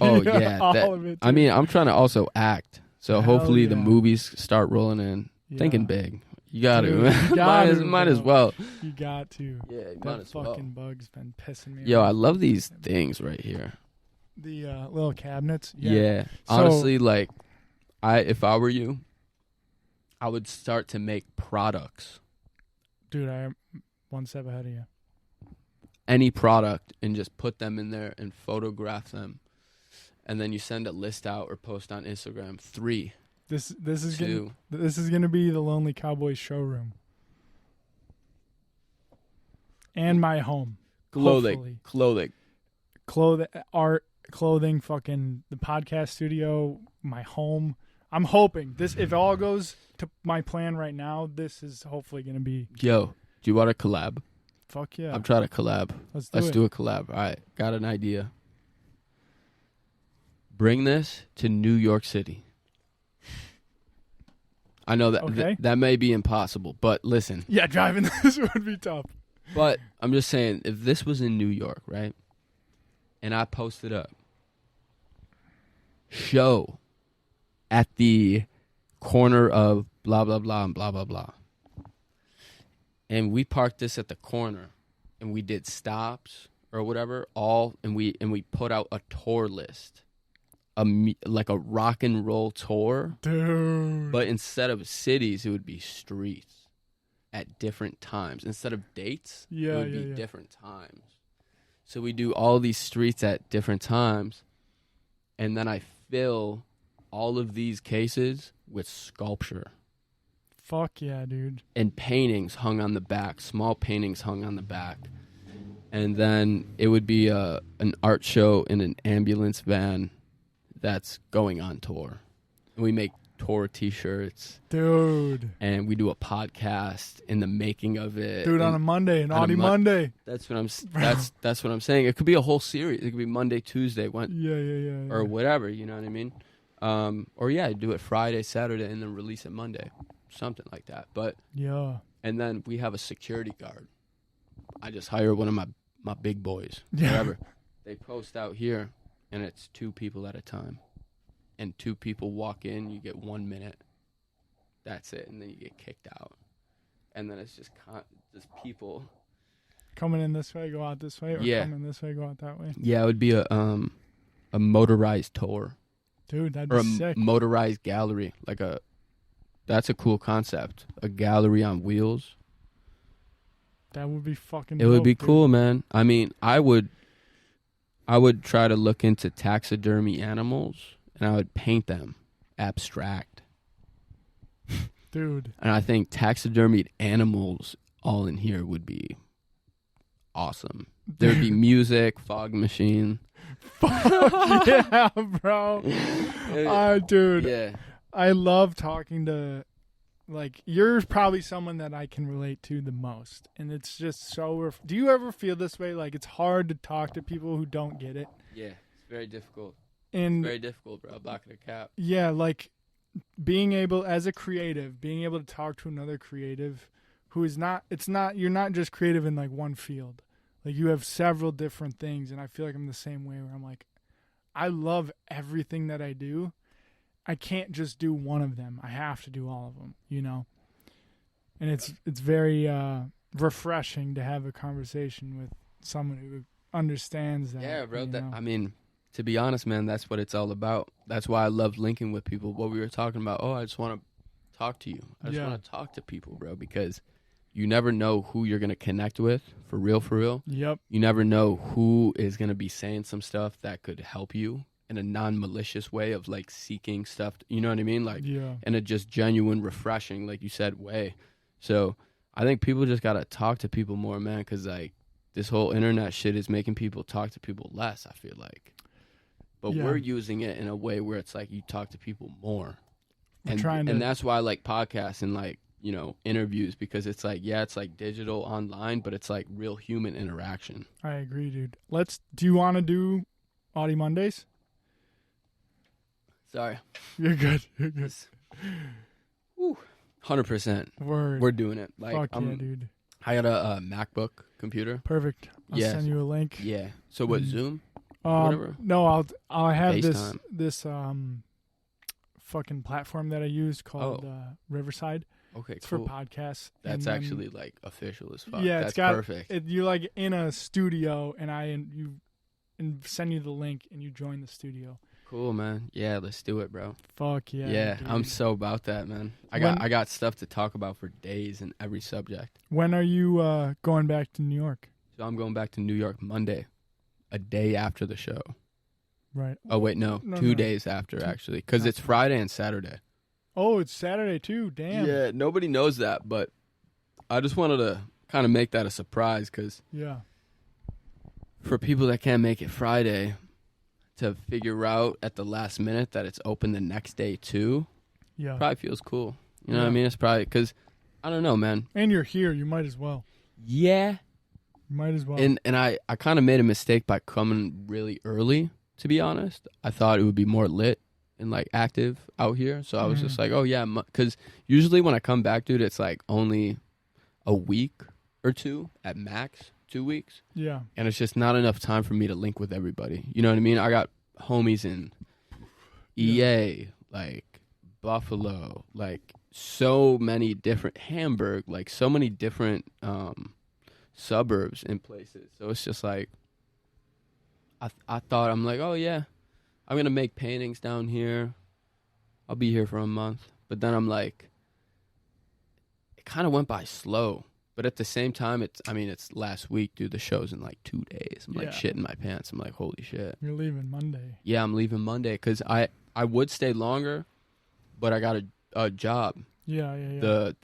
Speaker 2: Oh, yeah.
Speaker 1: All of it.
Speaker 2: I mean, I'm trying to also act. So
Speaker 1: Hell
Speaker 2: hopefully the
Speaker 1: yeah.
Speaker 2: movies start rolling in.
Speaker 1: Yeah.
Speaker 2: Thinking big. You got to.
Speaker 1: Dude,
Speaker 2: might as well.
Speaker 1: You got to.
Speaker 2: Yeah, you might
Speaker 1: That
Speaker 2: as well.
Speaker 1: fucking bug's been pissing me
Speaker 2: Yo,
Speaker 1: off.
Speaker 2: I love these things right here.
Speaker 1: The little cabinets?
Speaker 2: Yeah.
Speaker 1: So-
Speaker 2: Honestly, like, if I were you, I would start to make products.
Speaker 1: Dude, I'm one step ahead of you.
Speaker 2: Any product and just put them in there and photograph them. And then you send a list out or post on Instagram. 3.
Speaker 1: This is
Speaker 2: 2.
Speaker 1: gonna be the Lonely Cowboy showroom. And my home.
Speaker 2: Clothing.
Speaker 1: Art, clothing, fucking the podcast studio, my home. I'm hoping this. If all goes to my plan right now, this is hopefully gonna be.
Speaker 2: Yo, do you want to collab?
Speaker 1: Fuck yeah.
Speaker 2: I'm trying to collab.
Speaker 1: Let's
Speaker 2: do a collab. All right, got an idea. Bring this to New York City. I know that that may be impossible, but listen.
Speaker 1: Yeah, driving this would be tough.
Speaker 2: But I'm just saying, if this was in New York, right, and I posted up, show at the corner of blah, blah, blah, and blah, blah, blah. And we parked this at the corner, and we did stops or whatever, and we put out a tour list. Like a rock and roll tour.
Speaker 1: Dude.
Speaker 2: But instead of cities, it would be streets at different times. Instead of dates, it would be different times. So we do all these streets at different times, and then I fill all of these cases with sculpture.
Speaker 1: Fuck yeah, dude.
Speaker 2: And paintings hung on the back, small paintings hung on the back. And then it would be an art show in an ambulance van that's going on tour. And we make tour t-shirts.
Speaker 1: Dude.
Speaker 2: And we do a podcast in the making of it.
Speaker 1: Dude, on a Monday, an Audi Monday.
Speaker 2: That's what I'm saying. It could be a whole series. It could be Monday, Tuesday,
Speaker 1: yeah.
Speaker 2: or whatever, you know what I mean? Or do it Friday, Saturday, and then release it Monday. Something like that. But
Speaker 1: yeah.
Speaker 2: And then we have a security guard. I just hire one of my big boys. Whatever. They post out here. And it's 2 people at a time. And 2 people walk in, you get 1 minute. That's it. And then you get kicked out. And then it's just people.
Speaker 1: Coming in this way, go out this way? Or coming this way, go out that way?
Speaker 2: Yeah, it would be a motorized tour.
Speaker 1: Dude, that'd be sick.
Speaker 2: Or a motorized gallery. That's a cool concept. A gallery on wheels.
Speaker 1: That would be fucking
Speaker 2: It
Speaker 1: dope,
Speaker 2: would be
Speaker 1: dude.
Speaker 2: cool, man. I mean, I would try to look into taxidermy animals, and I would paint them abstract.
Speaker 1: Dude.
Speaker 2: And I think taxidermied animals all in here would be awesome. There would be music, fog machine.
Speaker 1: Fuck yeah, bro. Dude.
Speaker 2: Yeah.
Speaker 1: I love talking to, you're probably someone that I can relate to the most. And it's just so, do you ever feel this way? Like, it's hard to talk to people who don't get it?
Speaker 2: Yeah, it's very difficult.
Speaker 1: And
Speaker 2: it's very difficult, bro. Blocking a cap.
Speaker 1: Yeah, being able, as a creative, being able to talk to another creative who is you're not just creative in, one field. You have several different things. And I feel like I'm the same way where I'm like, I love everything that I do. I can't just do one of them. I have to do all of them, you know? And it's very refreshing to have a conversation with someone who understands that.
Speaker 2: Yeah, bro.
Speaker 1: I
Speaker 2: mean, to be honest, man, that's what it's all about. That's why I love linking with people. What we were talking about, I just want to talk to you. I just want to talk to people, bro, because you never know who you're going to connect with, for real.
Speaker 1: Yep.
Speaker 2: You never know who is going to be saying some stuff that could help you in a non-malicious way of seeking stuff, you know what I mean? In a just genuine, refreshing, like you said, way. So I think people just got to talk to people more, man, because this whole internet shit is making people talk to people less, I feel like. But we're using it in a way where it's you talk to people more. And that's why I like podcasts and interviews, because it's it's digital online, but it's real human interaction.
Speaker 1: I agree, dude. Do you want to do Audi Mondays?
Speaker 2: Sorry.
Speaker 1: You're good.
Speaker 2: 100%.
Speaker 1: Word.
Speaker 2: We're doing it.
Speaker 1: Fuck yeah, dude.
Speaker 2: I got a MacBook computer.
Speaker 1: Perfect. I'll send you a link.
Speaker 2: Yeah. So what, Zoom? Whatever?
Speaker 1: No, I'll have
Speaker 2: FaceTime.
Speaker 1: this fucking platform that I use called Riverside.
Speaker 2: Okay,
Speaker 1: it's
Speaker 2: cool.
Speaker 1: for podcasts.
Speaker 2: That's actually official as fuck.
Speaker 1: Yeah,
Speaker 2: that's perfect.
Speaker 1: You're in a studio, and you send you the link, and you join the studio.
Speaker 2: Cool, man. Yeah, let's do it, bro.
Speaker 1: Fuck yeah.
Speaker 2: Yeah,
Speaker 1: dude.
Speaker 2: I'm so about that, man. I got stuff to talk about for days in every subject.
Speaker 1: When are you going back to New York?
Speaker 2: So I'm going back to New York Monday, a day after the show.
Speaker 1: Right.
Speaker 2: Oh wait, no, 2 days after actually, because it's Friday and Saturday.
Speaker 1: Oh, it's Saturday too. Damn.
Speaker 2: Yeah, nobody knows that, but I just wanted to kind of make that a surprise, because for people that can't make it Friday, to figure out at the last minute that it's open the next day too,
Speaker 1: Yeah.
Speaker 2: Probably feels cool. You know what I mean? It's probably because I don't know, man.
Speaker 1: And you're here. You might as well.
Speaker 2: Yeah.
Speaker 1: You might as well.
Speaker 2: And I kind of made a mistake by coming really early, to be honest. I thought it would be more lit and like active out here. So I was just like, oh yeah. Because usually when I come back, dude, it's like only a week or two at max, 2 weeks.
Speaker 1: Yeah.
Speaker 2: And it's just not enough time for me to link with everybody. You know what I mean? I got homies in EA, like Buffalo, like so many different Hamburg, like so many different suburbs and places. So it's just like I thought, I'm like, oh yeah, I'm gonna make paintings down here. I'll be here for a month. But then I'm like, it kind of went by slow. But at the same time, it's last week, dude. The show's in like 2 days. I'm like shitting my pants. I'm like, holy shit.
Speaker 1: You're leaving Monday.
Speaker 2: Yeah, I'm leaving Monday because I would stay longer, but I got a job.
Speaker 1: Yeah.
Speaker 2: The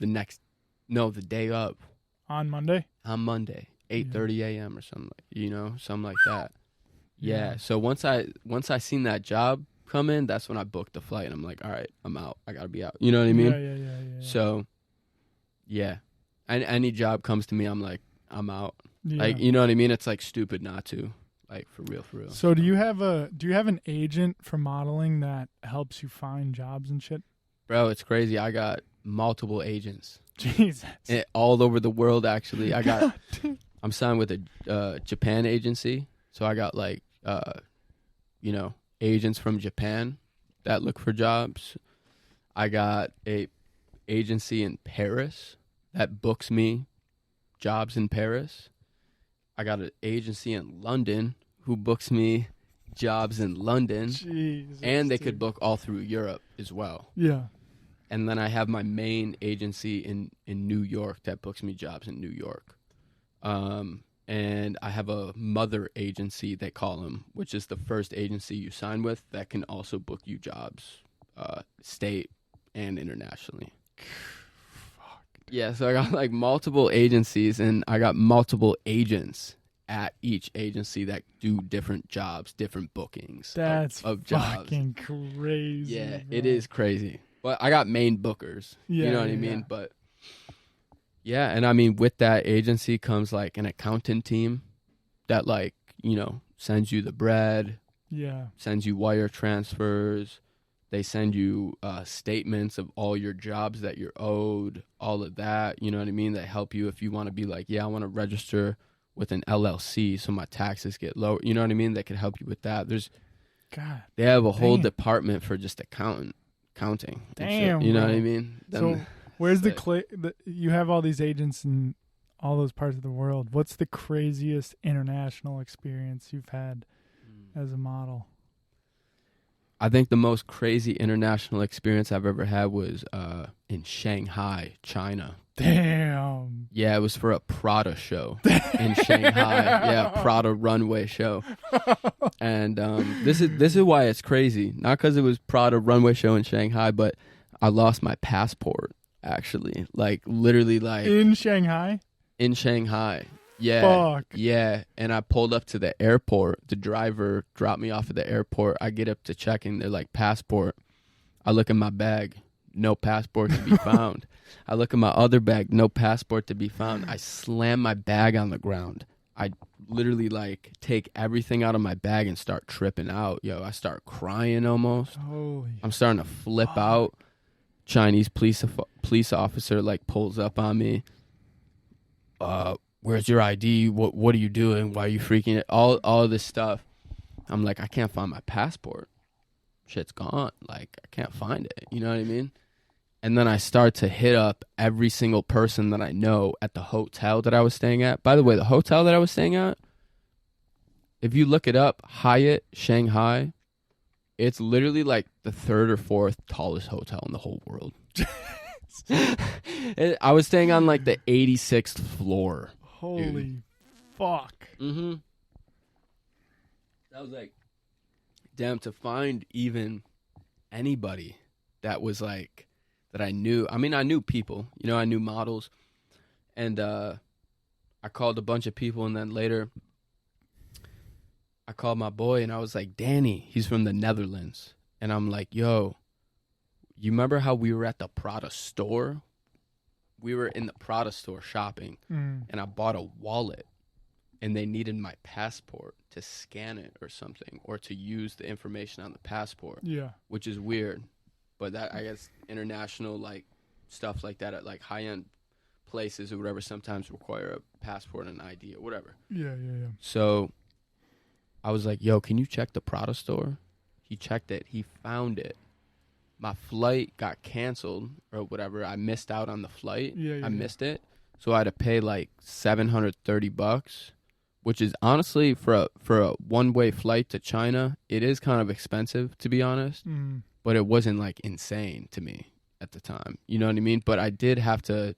Speaker 2: day up.
Speaker 1: On Monday?
Speaker 2: On Monday, 8:30 a.m. or something, something like that. Yeah. So once I seen that job come in, that's when I booked the flight. And I'm like, all right, I'm out. I gotta be out. You know what I mean?
Speaker 1: Yeah.
Speaker 2: So, yeah. And any job comes to me, I'm like, I'm out.
Speaker 1: Yeah.
Speaker 2: Like, you know what I mean? It's like stupid not to. Like for real.
Speaker 1: So do you have an agent for modeling that helps you find jobs and shit?
Speaker 2: Bro, it's crazy. I got multiple agents.
Speaker 1: Jesus.
Speaker 2: All over the world, actually. I'm signed with a Japan agency. So I got like, agents from Japan that look for jobs. I got a agency in Paris that books me jobs in Paris. I got an agency in London who books me jobs in London.
Speaker 1: Jesus,
Speaker 2: and they could book all through Europe as well.
Speaker 1: Yeah.
Speaker 2: And then I have my main agency in New York that books me jobs in New York. And I have a mother agency, they call them, which is the first agency you sign with that can also book you jobs state and internationally. Yeah, so I got like multiple agencies and I got multiple agents at each agency that do different jobs, different bookings.
Speaker 1: That's
Speaker 2: of jobs.
Speaker 1: Fucking crazy.
Speaker 2: Yeah,
Speaker 1: bro.
Speaker 2: it is crazy. But I got main bookers.
Speaker 1: Yeah,
Speaker 2: you know what I mean? But yeah, and I mean with that agency comes like an accountant team that like, sends you the bread.
Speaker 1: Yeah.
Speaker 2: Sends you wire transfers. They send you statements of all your jobs that you're owed, all of that. You know what I mean? They help you if you want to be like, yeah, I want to register with an LLC so my taxes get lower. You know what I mean? They could help you with that. They have a whole department for just counting.
Speaker 1: Damn,
Speaker 2: you know
Speaker 1: bro.
Speaker 2: what I mean?
Speaker 1: So where's you have all these agents in all those parts of the world. What's the craziest international experience you've had as a model?
Speaker 2: I think the most crazy international experience I've ever had was in Shanghai, China.
Speaker 1: Damn.
Speaker 2: Yeah, it was for a Prada show in Shanghai. Yeah, Prada runway show. And this is why it's crazy. Not because it was Prada runway show in Shanghai, but I lost my passport, actually. Like, literally, like...
Speaker 1: In Shanghai?
Speaker 2: In Shanghai. Yeah.
Speaker 1: Fuck.
Speaker 2: Yeah, and I pulled up to the airport. The driver dropped me off at the airport. I get up to checking. They're like, passport. I look in my bag. No passport to be found. I look in my other bag. No passport to be found. I slam my bag on the ground. I literally, like, take everything out of my bag and start tripping out. Yo, I start crying almost. I'm starting to flip out. Chinese police officer, like, pulls up on me. Where's your ID? What are you doing? Why are you freaking it? All this stuff. I'm like, I can't find my passport. Shit's gone. Like, I can't find it. You know what I mean? And then I start to hit up every single person that I know at the hotel that I was staying at. By the way, the hotel that I was staying at, if you look it up, Hyatt Shanghai, it's literally like the third or fourth tallest hotel in the whole world. I was staying on like the 86th floor.
Speaker 1: Holy fuck.
Speaker 2: Mm-hmm. I was like, damn, to find even anybody that was like, that I knew. I mean, I knew people, I knew models. And I called a bunch of people, and then later I called my boy, and I was like, Danny, he's from the Netherlands. And I'm like, yo, you remember how we were at the Prada store? We were in the Prada store shopping, and I bought a wallet, and they needed my passport to scan it or something, or to use the information on the passport.
Speaker 1: Yeah.
Speaker 2: Which is weird, but that, I guess, international like stuff like that at like high end places or whatever sometimes require a passport and ID or whatever.
Speaker 1: Yeah.
Speaker 2: So I was like, "Yo, can you check the Prada store?" He checked it. He found it. My flight got canceled or whatever. I missed out on the flight. I missed it. So I had to pay like $730, which is honestly for a one-way flight to China, it is kind of expensive, to be honest. But it wasn't like insane to me at the time. You know what I mean? But I did have to,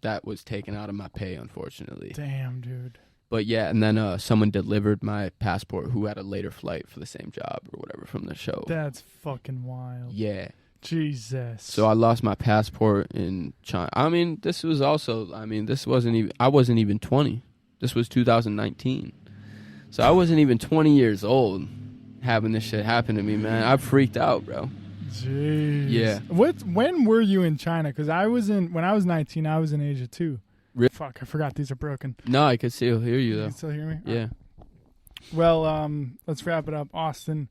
Speaker 2: that was taken out of my pay, unfortunately.
Speaker 1: Damn, dude.
Speaker 2: But yeah, and then someone delivered my passport who had a later flight for the same job or whatever from the show.
Speaker 1: That's fucking wild.
Speaker 2: Yeah.
Speaker 1: Jesus.
Speaker 2: So I lost my passport in China. I mean, this wasn't even, I wasn't even 20. This was 2019. So I wasn't even 20 years old having this shit happen to me, man. I freaked out, bro.
Speaker 1: Jeez.
Speaker 2: Yeah.
Speaker 1: When were you in China? Because when I was 19, I was in Asia too.
Speaker 2: Really?
Speaker 1: Fuck, I forgot these are broken.
Speaker 2: No, I could still hear you, though.
Speaker 1: You can still hear me?
Speaker 2: Yeah.
Speaker 1: Well, let's wrap it up. Austin,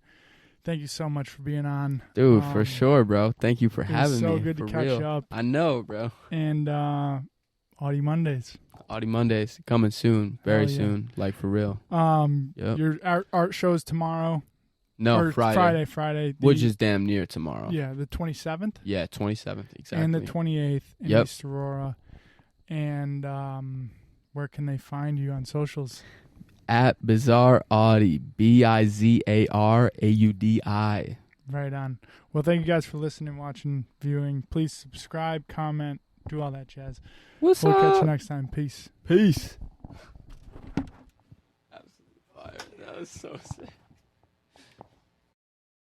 Speaker 1: thank you so much for being on.
Speaker 2: Dude, for sure, bro. Thank you for having me.
Speaker 1: So good to catch up.
Speaker 2: I know, bro.
Speaker 1: And Audi Mondays.
Speaker 2: Audi Mondays coming soon, very soon, like for real. Yep.
Speaker 1: Your art show's tomorrow.
Speaker 2: No, Friday.
Speaker 1: Friday.
Speaker 2: Which is damn near tomorrow.
Speaker 1: Yeah, the 27th.
Speaker 2: Yeah, 27th, exactly.
Speaker 1: And the 28th in East Aurora. And where can they find you on socials?
Speaker 2: At BIZAR Audi, BIZAR AUDI.
Speaker 1: Right on. Well, thank you guys for listening, watching, viewing. Please subscribe, comment, do all that jazz. We'll catch you next time. Peace.
Speaker 2: Peace. Absolute fire. That was so sick.